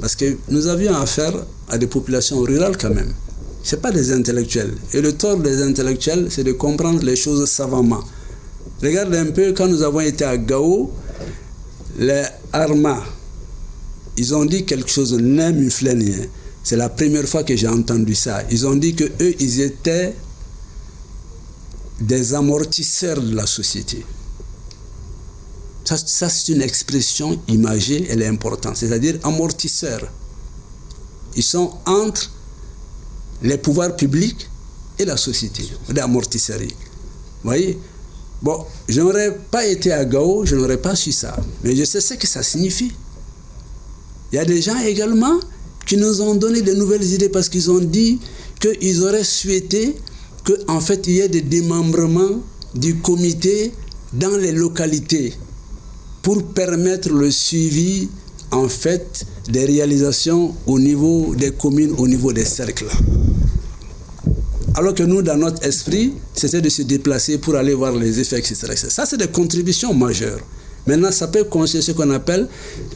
Parce que nous avions affaire à des populations rurales quand même. Ce n'est pas des intellectuels. Et le tort des intellectuels, c'est de comprendre les choses savamment. Regardez un peu, quand nous avons été à Gao, les Arma, ils ont dit quelque chose, c'est la première fois que j'ai entendu ça. Ils ont dit qu'eux, ils étaient des amortisseurs de la société. Ça c'est une expression imagée, elle est importante. C'est-à-dire amortisseurs. Ils sont entre les pouvoirs publics et la société, des amortisseurs. Vous voyez? Bon, je n'aurais pas été à Gao, je n'aurais pas su ça. Mais je sais ce que ça signifie. Il y a des gens également qui nous ont donné de nouvelles idées parce qu'ils ont dit qu'ils auraient souhaité qu'en fait il y ait des démembrements du comité dans les localités pour permettre le suivi en fait des réalisations au niveau des communes, au niveau des cercles. Alors que nous, dans notre esprit, c'était de se déplacer pour aller voir les effets, etc. Ça, c'est des contributions majeures. Maintenant, ça peut constituer ce qu'on appelle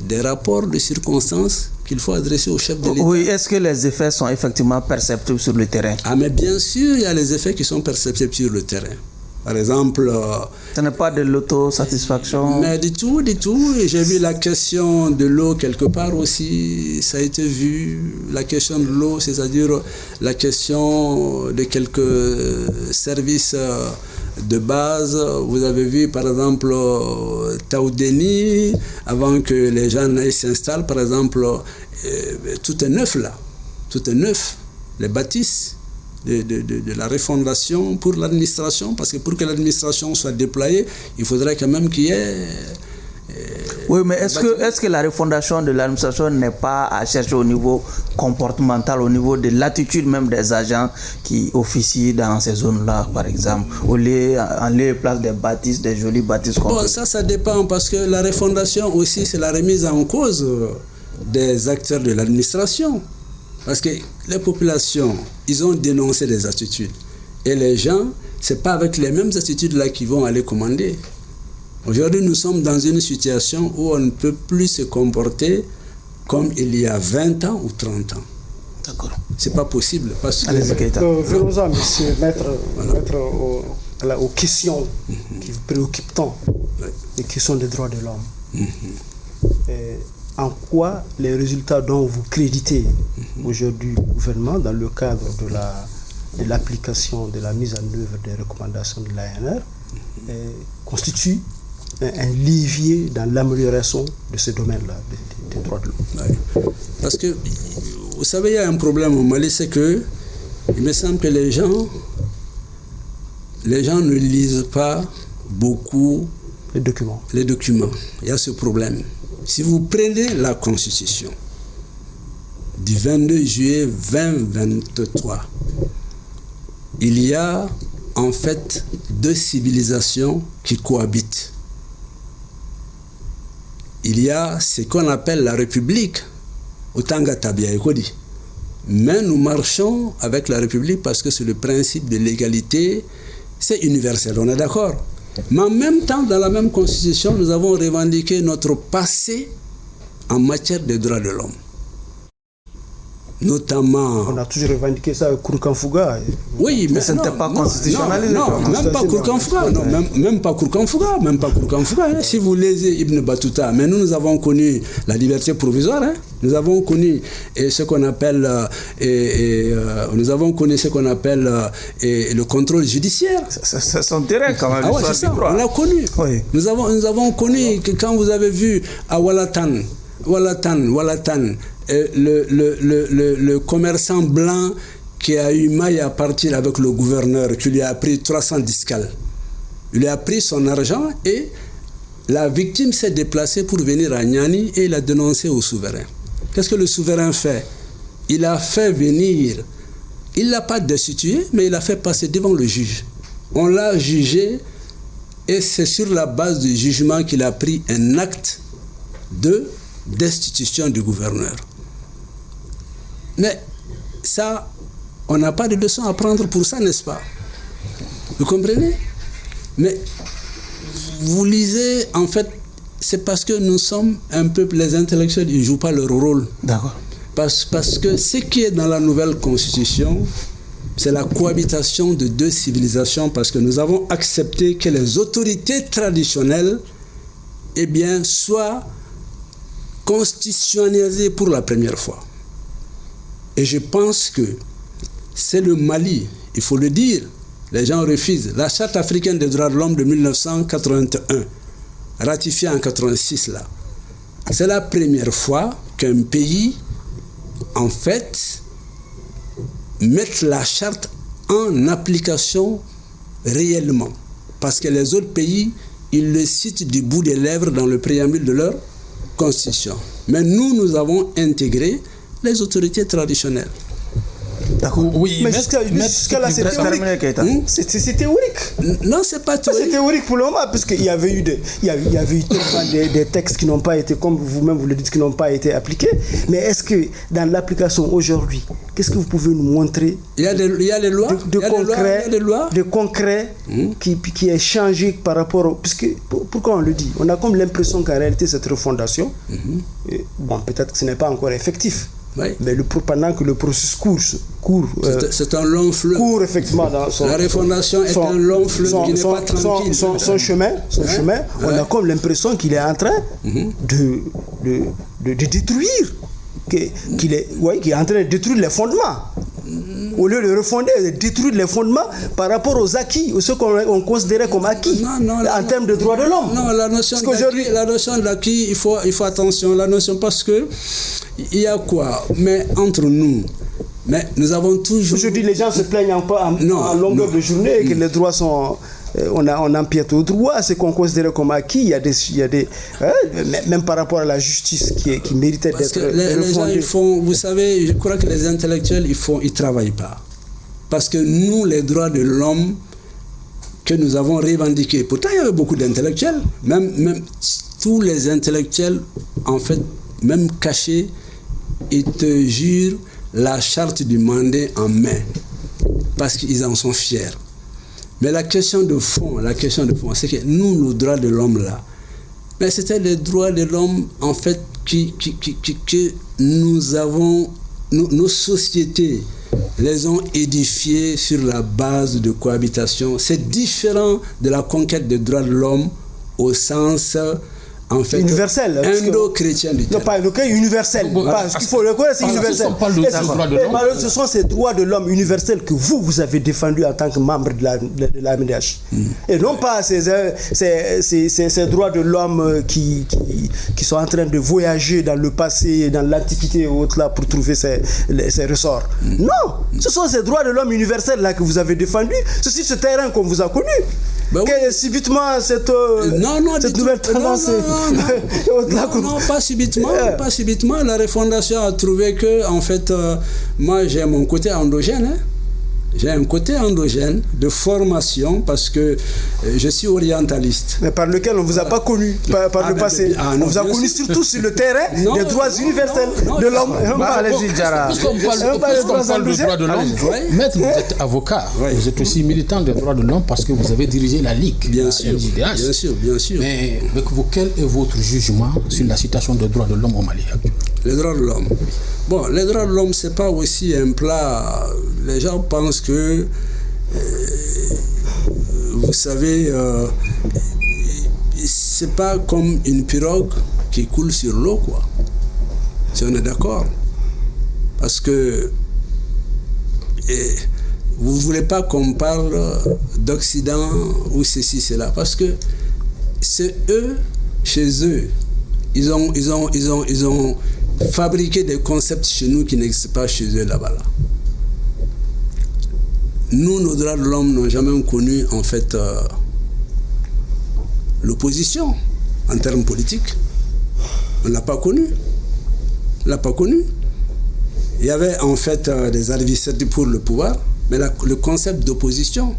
des rapports de circonstances qu'il faut adresser au chef de l'État. Oui, est-ce que les effets sont effectivement perceptibles sur le terrain? Ah, mais bien sûr, il y a les effets qui sont perceptibles sur le terrain. Par exemple... Ce n'est pas de l'autosatisfaction? Mais du tout. Et j'ai vu la question de l'eau quelque part aussi, ça a été vu. La question de l'eau, c'est-à-dire la question de quelques services de base. Vous avez vu, par exemple, Taoudeni, avant que les gens s'installent, par exemple, tout est neuf là. Tout est neuf. Les bâtisses. De la refondation pour l'administration, parce que pour que l'administration soit déployée, il faudrait quand même qu'il y ait... Oui, mais est-ce que la refondation de l'administration n'est pas à chercher au niveau comportemental, au niveau de l'attitude même des agents qui officient dans ces zones-là, par exemple, au lieu de place des bâtisses, des jolies bâtisses? Bon, ça dépend, parce que la refondation aussi, c'est la remise en cause des acteurs de l'administration. Parce que les populations, ils ont dénoncé des attitudes. Et les gens, ce n'est pas avec les mêmes attitudes-là qu'ils vont aller commander. Aujourd'hui, nous sommes dans une situation où on ne peut plus se comporter comme il y a 20 ans ou 30 ans. D'accord. Ce n'est pas possible. Parce que... Venons-en, monsieur, mettre aux questions qui vous préoccupent tant, les questions des droits de l'homme. En quoi les résultats dont vous créditez aujourd'hui le gouvernement dans le cadre de l'application, de la mise en œuvre des recommandations de l'ANR constituent un levier dans l'amélioration de ce domaine-là, des droits de l'homme? Parce que, vous savez, il y a un problème au Mali, c'est que il me semble que les gens ne lisent pas beaucoup les documents. Il y a ce problème. Si vous prenez la Constitution du 22 juillet 2023, il y a en fait deux civilisations qui cohabitent. Il y a ce qu'on appelle la République, Otanga Tabia Ekodi. Mais nous marchons avec la République parce que c'est le principe de l'égalité, c'est universel, on est d'accord. Mais en même temps, dans la même Constitution, nous avons revendiqué notre passé en matière des droits de l'homme. Notamment... On a toujours revendiqué ça avec Kourkan-Fouga. Oui, mais ce n'était pas constitutionnalisé. Non, même pas Kourkan-Fouga. Même pas Kourkan-Fouga. Hein. Si vous lisez Ibn Battuta, mais nous avons connu la liberté provisoire. Hein. Nous avons connu ce qu'on appelle le contrôle judiciaire. C'est son terrain quand même. Ah ouais, c'est ça. On l'a connu. Oui. Nous avons connu que quand vous avez vu à Walatan, le commerçant blanc qui a eu maille à partir avec le gouverneur, qui lui a pris 300 discales. Il lui a pris son argent et la victime s'est déplacée pour venir à Niani et il a dénoncé au souverain. Qu'est-ce que le souverain fait? Il a fait venir, il ne l'a pas destitué, mais il a fait passer devant le juge. On l'a jugé et c'est sur la base du jugement qu'il a pris un acte de destitution du gouverneur. Mais ça, on n'a pas de leçon à prendre pour ça, n'est-ce pas? Vous comprenez? Mais vous lisez, en fait, c'est parce que nous sommes un peuple, les intellectuels, ils ne jouent pas leur rôle. D'accord. Parce que ce qui est dans la nouvelle constitution, c'est la cohabitation de deux civilisations, parce que nous avons accepté que les autorités traditionnelles, eh bien, soient constitutionnalisées pour la première fois. Et je pense que c'est le Mali, il faut le dire, les gens refusent. La Charte africaine des droits de l'homme de 1981, ratifiée en 1986, là, c'est la première fois qu'un pays, en fait, mette la charte en application réellement. Parce que les autres pays, ils le citent du bout des lèvres dans le préambule de leur constitution. Mais nous avons intégré les autorités traditionnelles. D'accord. Oui, Mais jusqu'à là, c'est théorique. C'est théorique. Non, c'est pas théorique. C'est théorique pour le moment, puisqu'il y avait eu tellement des textes qui n'ont pas été, comme vous-même vous le dites, qui n'ont pas été appliqués. Mais est-ce que dans l'application aujourd'hui, qu'est-ce que vous pouvez nous montrer? Il y a les lois. De concret qui est changé par rapport au... Pourquoi on le dit? On a comme l'impression qu'en réalité, cette refondation, bon, peut-être que ce n'est pas encore effectif. Oui. Mais pendant que le processus court c'est un long fleuve. Court effectivement dans la refondation est un long fleuve qui n'est pas tranquille. Son chemin, on a comme l'impression qu'il est en train de détruire, qu'il est en train de détruire les fondements. Au lieu de refonder, de détruire les fondements par rapport aux acquis, ou ce qu'on considérait comme acquis en termes de droits de l'homme. Non, la notion de l'acquis, il faut attention. La notion, parce que il y a quoi? Mais entre nous, mais nous avons toujours... Aujourd'hui, les gens se plaignent en longueur de journée et que les droits sont... On empiète aux droits, ce qu'on considère comme acquis. Il y a des même par rapport à la justice qui méritait d'être refondée. Les gens, vous savez, je crois que les intellectuels, ils travaillent pas. Parce que nous, les droits de l'homme que nous avons revendiqués, pourtant il y avait beaucoup d'intellectuels, même tous les intellectuels, en fait, même cachés, ils te jurent la charte du Mandé en main, parce qu'ils en sont fiers. Mais la question de fond, c'est que nous, nos droits de l'homme là, mais c'était les droits de l'homme en fait que nous avons, nos sociétés les ont édifiés sur la base de cohabitation. C'est différent de la conquête des droits de l'homme au sens en fait universel, indo-chrétien du terme. Non, pas universel. Parce qu'il faut le connaître, c'est universel. Ce sont ces droits de l'homme universels que vous avez défendus en tant que membre de la MDH. Et non pas ces droits de l'homme qui sont en train de voyager dans le passé, dans l'Antiquité et autres là pour trouver ces ressorts. Non, ce sont ces droits de l'homme universels là que vous avez défendus. C'est sur ce terrain qu'on vous a connu. Que subitement cette nouvelle tendance non, pas subitement. La refondation a trouvé que, en fait, moi j'ai mon côté endogène. J'ai un côté endogène de formation parce que je suis orientaliste. Mais par lequel on ne vous a pas connu par le passé. On vous a connu surtout sur le terrain des droits universels de l'homme. Allez-y, Diarra. Puisqu'on parle de droits de l'homme, Maître, vous êtes avocat. Vous êtes aussi militant des droits de l'homme parce que vous avez dirigé la Ligue. Bien sûr. Mais quel est votre jugement sur la situation des droits de l'homme au Mali actuellement? Les droits de l'homme. Bon, les droits de l'homme, ce n'est pas aussi un plat. Les gens pensent que, vous savez, c'est pas comme une pirogue qui coule sur l'eau, quoi. Si on est d'accord. Parce que vous ne voulez pas qu'on parle d'Occident ou ceci, cela. Parce que c'est eux, chez eux, ils ont fabriqué des concepts chez nous qui n'existent pas chez eux là-bas. Là. Nous, nos droits de l'homme n'ont jamais connu en fait l'opposition en termes politiques. On ne l'a pas connu. Il y avait en fait des adversaires pour le pouvoir, mais le concept d'opposition.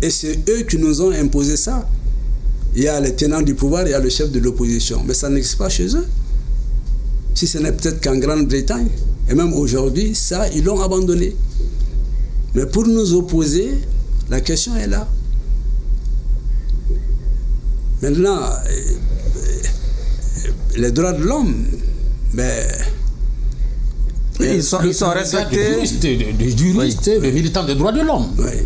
Et c'est eux qui nous ont imposé ça. Il y a les tenants du pouvoir, il y a le chef de l'opposition. Mais ça n'existe pas chez eux. Si ce n'est peut-être qu'en Grande-Bretagne. Et même aujourd'hui, ça, ils l'ont abandonné. Mais pour nous opposer, la question est là. Maintenant, les droits de l'homme, mais... Ils sont respectés. Des juristes, des militants des droits de l'homme. Oui.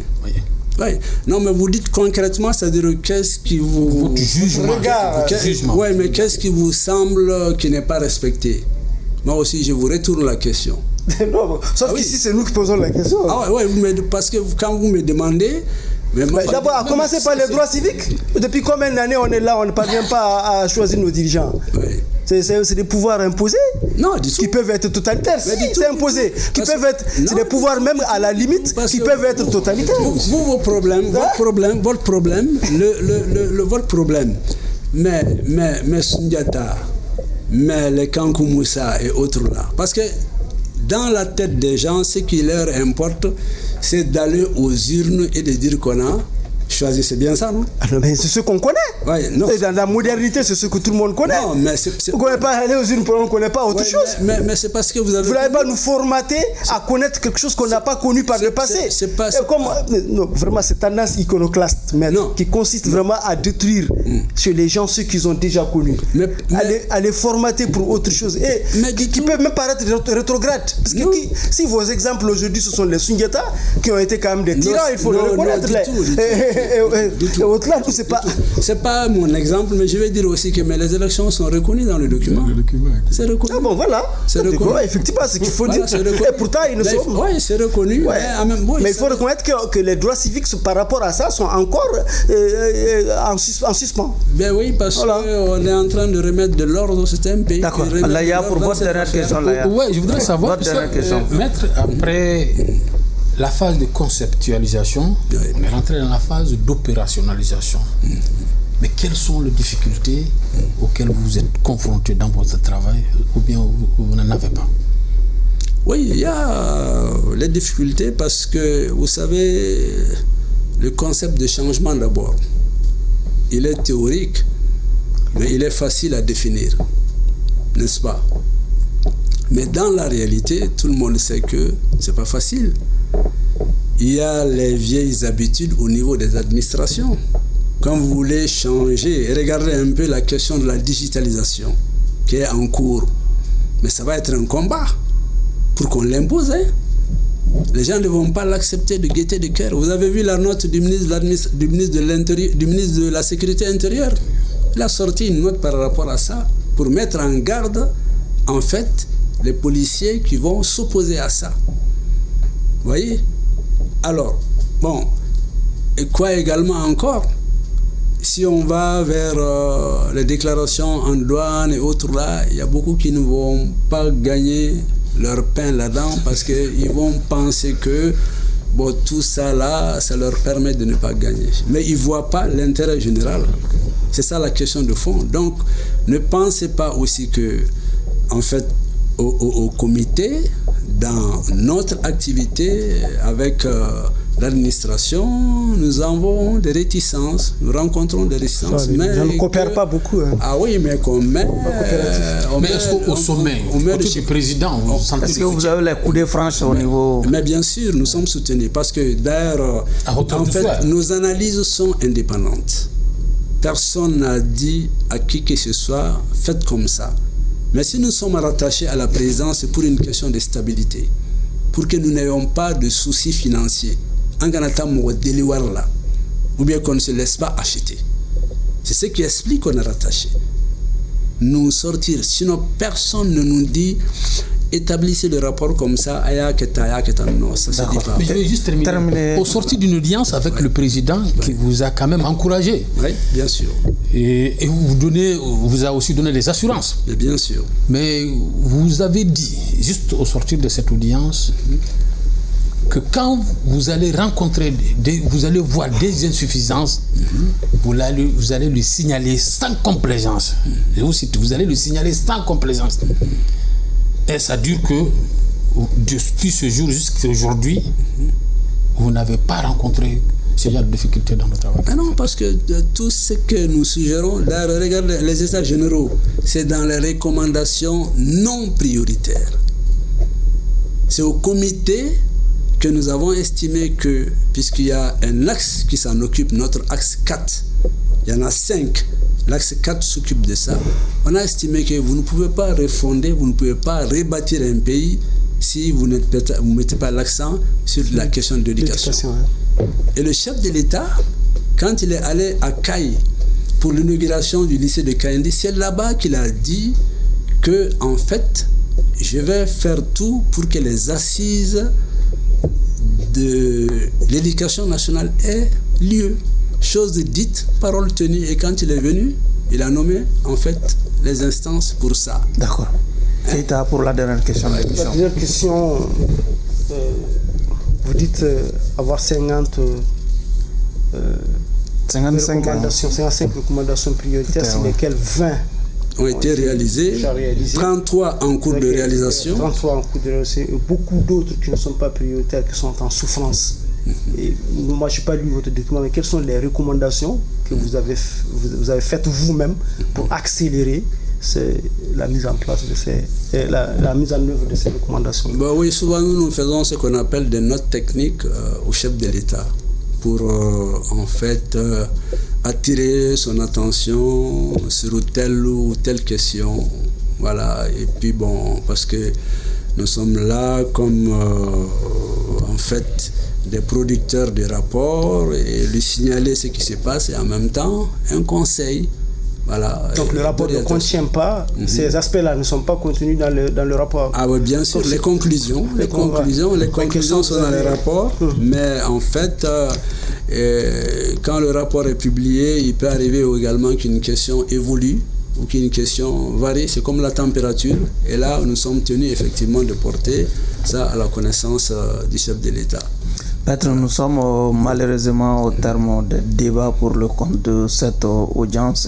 Non, mais vous dites concrètement, c'est-à-dire qu'est-ce qui vous... Votre jugement. Oui, mais qu'est-ce qui vous semble qui n'est pas respecté? Moi aussi, je vous retourne la question. Non, sauf qu'ici, c'est nous qui posons la question. Oui, mais parce que quand vous me demandez... D'abord, à commencer par les droits civiques. Depuis combien d'années on est là, on ne parvient pas à choisir nos dirigeants? Oui. C'est des pouvoirs imposés. Non, du tout. Qui peuvent être totalitaires. Si, c'est imposé. Qui peuvent être, c'est des pouvoirs même à la limite qui peuvent être totalitaires. Votre problème, mais Sundiata, mais les Kankou Moussa et autres là. Parce que dans la tête des gens, ce qui leur importe, c'est d'aller aux urnes et de dire qu'on a choisi. C'est bien ça, non? Ah non, mais c'est ce qu'on connaît. Ouais, non. Et dans la modernité, c'est ce que tout le monde connaît. Non, mais Vous ne connaissez pas aller aux urnes, on ne connaît pas autre chose. Mais c'est parce que vous avez... Vous n'allez pas nous formater à connaître quelque chose qu'on n'a pas connu par le passé. Non, vraiment, c'est tendance iconoclaste, qui consiste vraiment à détruire chez les gens ce qu'ils ont déjà connu. À les formater pour autre chose. Et qui peuvent même paraître rétrogrades. Parce que si vos exemples aujourd'hui, ce sont les Sundiata, qui ont été quand même des tyrans, il faut le reconnaître. Et au-delà, tout, c'est pas mon exemple, mais je vais dire aussi que les élections sont reconnues dans le document. C'est reconnu. Ah bon, voilà. C'est reconnu. Effectivement, c'est ce qu'il faut dire. Et pourtant, ils ne sont pas. Oui, c'est reconnu. Ouais. Mais il faut reconnaître que les droits civiques par rapport à ça sont encore en suspens. Ben oui, parce qu'on est en train de remettre de l'ordre au système pays. D'accord. Là, pour votre dernière question. Oui, je voudrais savoir, maître, après la phase de conceptualisation, on est rentré dans la phase d'opérationnalisation. Mais quelles sont les difficultés auxquelles vous êtes confrontés dans votre travail, ou bien vous n'en avez pas? Oui, il y a les difficultés parce que, vous savez, le concept de changement d'abord, il est théorique, mais il est facile à définir, n'est-ce pas? Mais dans la réalité, tout le monde sait que ce n'est pas facile. Il y a les vieilles habitudes au niveau des administrations. Quand vous voulez changer, regardez un peu la question de la digitalisation qui est en cours. Mais ça va être un combat pour qu'on l'impose. Les gens ne vont pas l'accepter de gaieté de cœur. Vous avez vu la note du ministre de la Sécurité intérieure? Il a sorti une note par rapport à ça pour mettre en garde, en fait, les policiers qui vont s'opposer à ça. Vous voyez? Alors, bon, et quoi également encore? Si on va vers les déclarations en douane et autres là, il y a beaucoup qui ne vont pas gagner leur pain là-dedans parce qu'ils vont penser que bon, tout ça là, ça leur permet de ne pas gagner. Mais ils ne voient pas l'intérêt général. C'est ça la question de fond. Donc, ne pensez pas aussi que, en fait, au comité, dans notre activité avec l'administration, nous avons des réticences, nous rencontrons des réticences. Mais on ne coopère pas beaucoup. Ah oui, mais qu'on met... mais est-ce qu'au sommet, au côté président, vous sentez... Est-ce que vous avez les coups de franche au niveau... Mais bien sûr, nous sommes soutenus parce que d'ailleurs, en fait, nos analyses sont indépendantes. Personne n'a dit à qui que ce soit, faites comme ça. Mais si nous sommes rattachés à la présidence, c'est pour une question de stabilité. Pour que nous n'ayons pas de soucis financiers. Ou bien qu'on ne se laisse pas acheter. C'est ce qui explique qu'on est rattaché. Nous sortir. Sinon, personne ne nous dit établissez le rapport comme ça. Non, ça se dit pas. Mais je vais juste terminer. Au sorti d'une audience avec le président qui vous a quand même encouragé. Oui, bien sûr. Et vous a aussi donné des assurances. Mais bien sûr. Mais vous avez dit, juste au sortir de cette audience, que quand vous allez rencontrer, vous allez voir des insuffisances, vous allez lui signaler sans complaisance. Et aussi, vous allez lui signaler sans complaisance. Et ça dure que, depuis ce jour jusqu'à aujourd'hui, vous n'avez pas rencontré ce genre de difficultés dans le travail. Ah non, parce que tout ce que nous suggérons, regardez, les états généraux, c'est dans les recommandations non prioritaires. C'est au comité que nous avons estimé que, puisqu'il y a un axe qui s'en occupe, notre axe 4, il y en a 5, l'axe 4 s'occupe de ça, on a estimé que vous ne pouvez pas refonder, vous ne pouvez pas rebâtir un pays si vous ne mettez pas l'accent sur la question de l'éducation. Et le chef de l'État, quand il est allé à Caille pour l'inauguration du lycée de Kaindi, c'est là-bas qu'il a dit que, en fait, je vais faire tout pour que les assises de l'éducation nationale aient lieu. Chose dite, parole tenue. Et quand il est venu, il a nommé, en fait, les instances pour ça. D'accord. Keita, pour la dernière question. La dernière question, vous dites avoir 55 recommandations prioritaires, sur lesquelles 20 ont été réalisés, 33 en cours de réalisation. 33 en cours de réalisation et beaucoup d'autres qui ne sont pas prioritaires, qui sont en souffrance. Et moi, je n'ai pas lu votre document, mais quelles sont les recommandations que vous avez faites vous-même pour accélérer la mise en place de la mise en œuvre de ces recommandations? Oui, souvent nous faisons ce qu'on appelle des notes techniques au chef de l'État pour en fait attirer son attention sur telle ou telle question. Voilà, et puis bon, parce que nous sommes là comme en fait des producteurs de rapports et lui signaler ce qui se passe et en même temps un conseil. Voilà. Donc le rapport ne contient pas, ces aspects-là ne sont pas contenus dans le rapport. Ah oui, bien sûr, les conclusions sont dans le rapport, mais en fait, quand le rapport est publié, il peut arriver également qu'une question évolue ou qu'une question varie, c'est comme la température, et là nous sommes tenus effectivement de porter ça à la connaissance du chef de l'État. Maître, nous sommes malheureusement au terme des débats pour le compte de cette audience.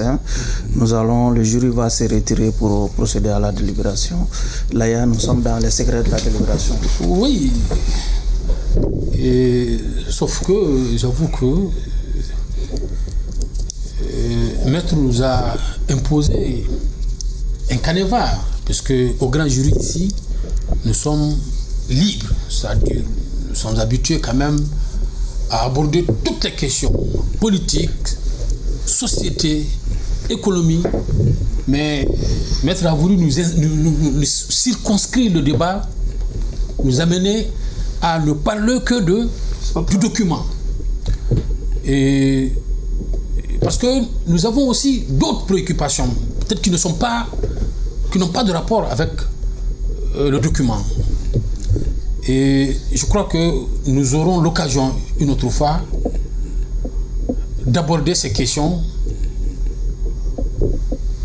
Le jury va se retirer pour procéder à la délibération. Là, nous sommes dans les secrets de la délibération. Oui, sauf que j'avoue que Maître nous a imposé un canevas, puisque au grand jury ici, nous sommes libres, c'est-à-dire nous sommes habitués quand même à aborder toutes les questions politiques, société, économie, mais Maître a voulu nous circonscrire le débat, nous amener à ne parler que du document. Et parce que nous avons aussi d'autres préoccupations, peut-être qui n'ont pas de rapport avec le document. Et je crois que nous aurons l'occasion une autre fois d'aborder ces questions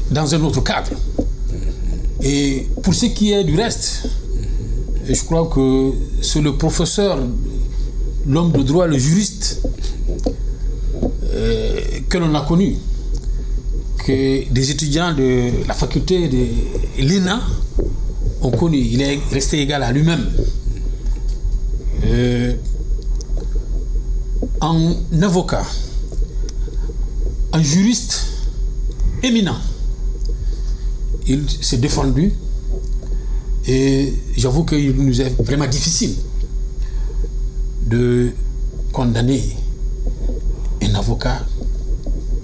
dans un autre cadre. Et pour ce qui est du reste, je crois que c'est le professeur, l'homme de droit, le juriste que l'on a connu, que des étudiants de la faculté de l'ENA ont connu. Il est resté égal à lui-même. Un avocat, un juriste éminent, il s'est défendu et j'avoue qu'il nous est vraiment difficile de condamner un avocat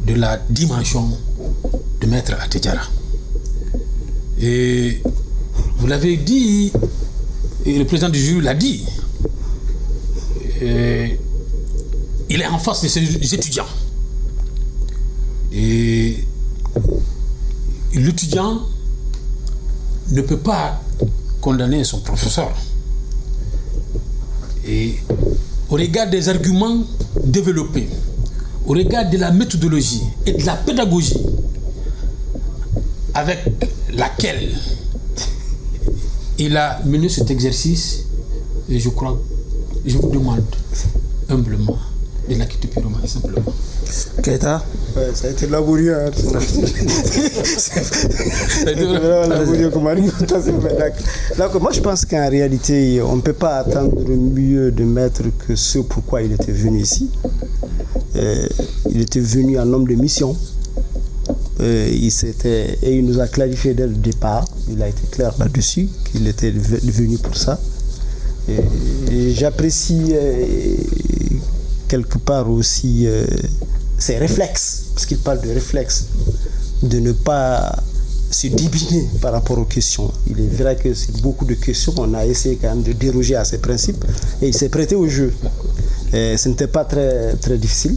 de la dimension de Maître Até Diarra. Et vous l'avez dit, et le président du jury l'a dit, il est en face de ses étudiants. Et l'étudiant ne peut pas condamner son professeur. Et au regard des arguments développés, au regard de la méthodologie et de la pédagogie avec laquelle il a mené cet exercice, et je vous demande humblement de la quitter purement et simplement. Keita? Ça a été laborieux. Donc, moi, je pense qu'en réalité, on ne peut pas attendre mieux de Maître que ce pourquoi il était venu ici. Il était venu en homme de mission. Il nous a clarifié dès le départ, il a été clair là-dessus, qu'il était venu pour ça. Et j'apprécie quelque part aussi ses réflexes, parce qu'il parle de réflexes, de ne pas se débiner par rapport aux questions. Il est vrai que c'est beaucoup de questions, on a essayé quand même de déroger à ces principes, et il s'est prêté au jeu. Ce n'était pas très, très difficile.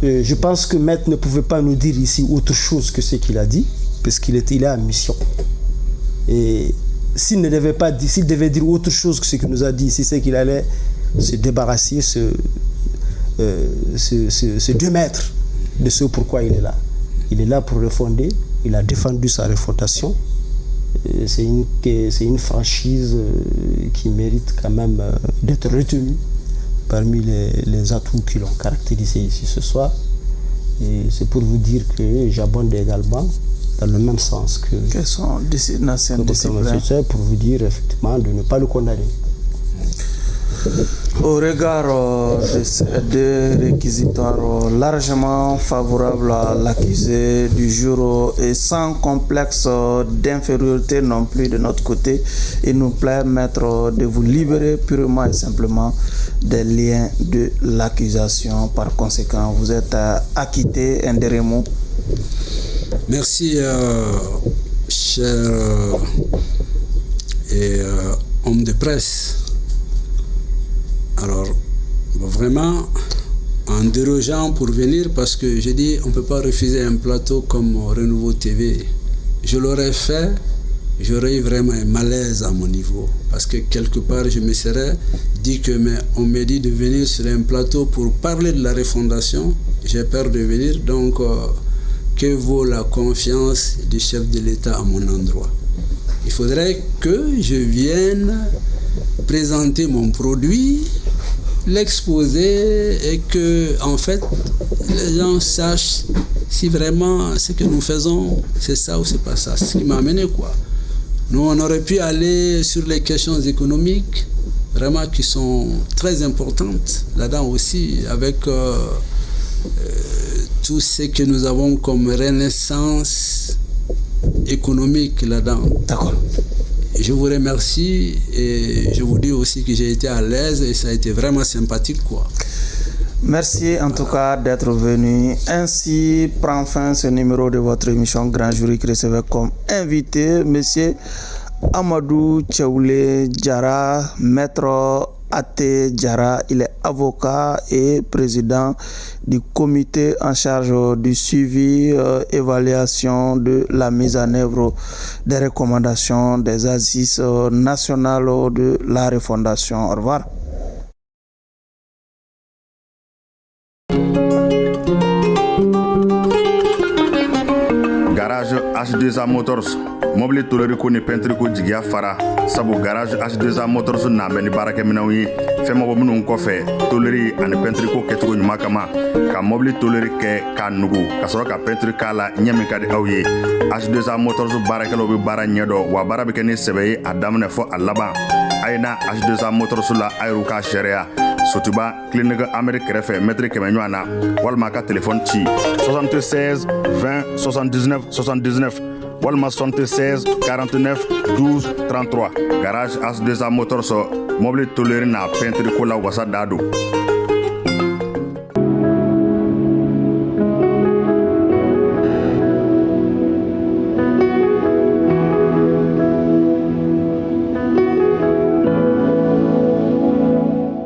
Je pense que Maître ne pouvait pas nous dire ici autre chose que ce qu'il a dit, parce qu'il est en mission. Et s'il devait dire autre chose que ce qu'il nous a dit ici, c'est qu'il allait se débarrasser, se démettre de ce pourquoi il est là. Il est là pour refonder, il a défendu sa refondation. C'est une franchise qui mérite quand même d'être retenue parmi les atouts qui l'ont caractérisé ici ce soir. Et c'est pour vous dire que j'abonde également dans le même sens que... Quelles sont les anciennes disciplines? Pour vous dire effectivement de ne pas le condamner. Au regard de ces deux réquisitoires largement favorables à l'accusé du jour et sans complexe d'infériorité non plus de notre côté, il nous plaît, maître, de vous libérer purement et simplement des liens de l'accusation. Par conséquent, vous êtes acquitté. Un dernier mot. Merci, cher homme de presse. Alors, vraiment, en dérogeant pour venir, parce que j'ai dit, on ne peut pas refuser un plateau comme Renouveau TV. Je l'aurais fait, j'aurais eu vraiment un malaise à mon niveau. Parce que quelque part, je me serais dit que, mais on m'a dit de venir sur un plateau pour parler de la refondation. J'ai peur de venir, donc, que vaut la confiance du chef de l'État à mon endroit? Il faudrait que je vienne présenter mon produit, l'exposer et que, en fait, les gens sachent si vraiment ce que nous faisons, c'est ça ou c'est pas ça. C'est ce qui m'a amené, quoi. Nous, on aurait pu aller sur les questions économiques, vraiment qui sont très importantes là-dedans aussi, avec tout ce que nous avons comme renaissance économique là-dedans. D'accord. Je vous remercie et je vous dis aussi que j'ai été à l'aise et ça a été vraiment sympathique, quoi. Merci en tout cas d'être venu. Ainsi prend fin ce numéro de votre émission Grand Jury qui recevait comme invité Monsieur Amadou Tchaoulé Diarra, maître Até Diarra. Il est avocat et président du comité en charge du suivi, évaluation de la mise en œuvre des recommandations des assises nationales de la refondation. Au revoir. Garage H2A Motors mobile tolori ko ni peinture ko jigiya fara sabu garage H2A Motors na bɛ ni baarakɛminɛw ye fɛn mɔgɔ minnu kɔfɛ tolori ani peinture ko kɛcogo ɲuman kama ka mobile tolori kɛ k'a nugu ka sɔrɔ ka peinture k'a la ɲɛ min ka di aw ye. H2A Motors baarakɛlaw bɛ baara ɲɛdɔn wa baara bɛ kɛ ni sɛbɛ ye a daminɛ fɔ a laban. A ye na H2A Motors la a y'u ka sariya Sotuba clinique Amérique kɛrɛfɛ mètre 100 ɲɔgɔn na walima ka téléphone ci 76 20 79 79 walima 76 49 12 33. Garage H2A Motors mobile toléré na peinture ko la wasa dado.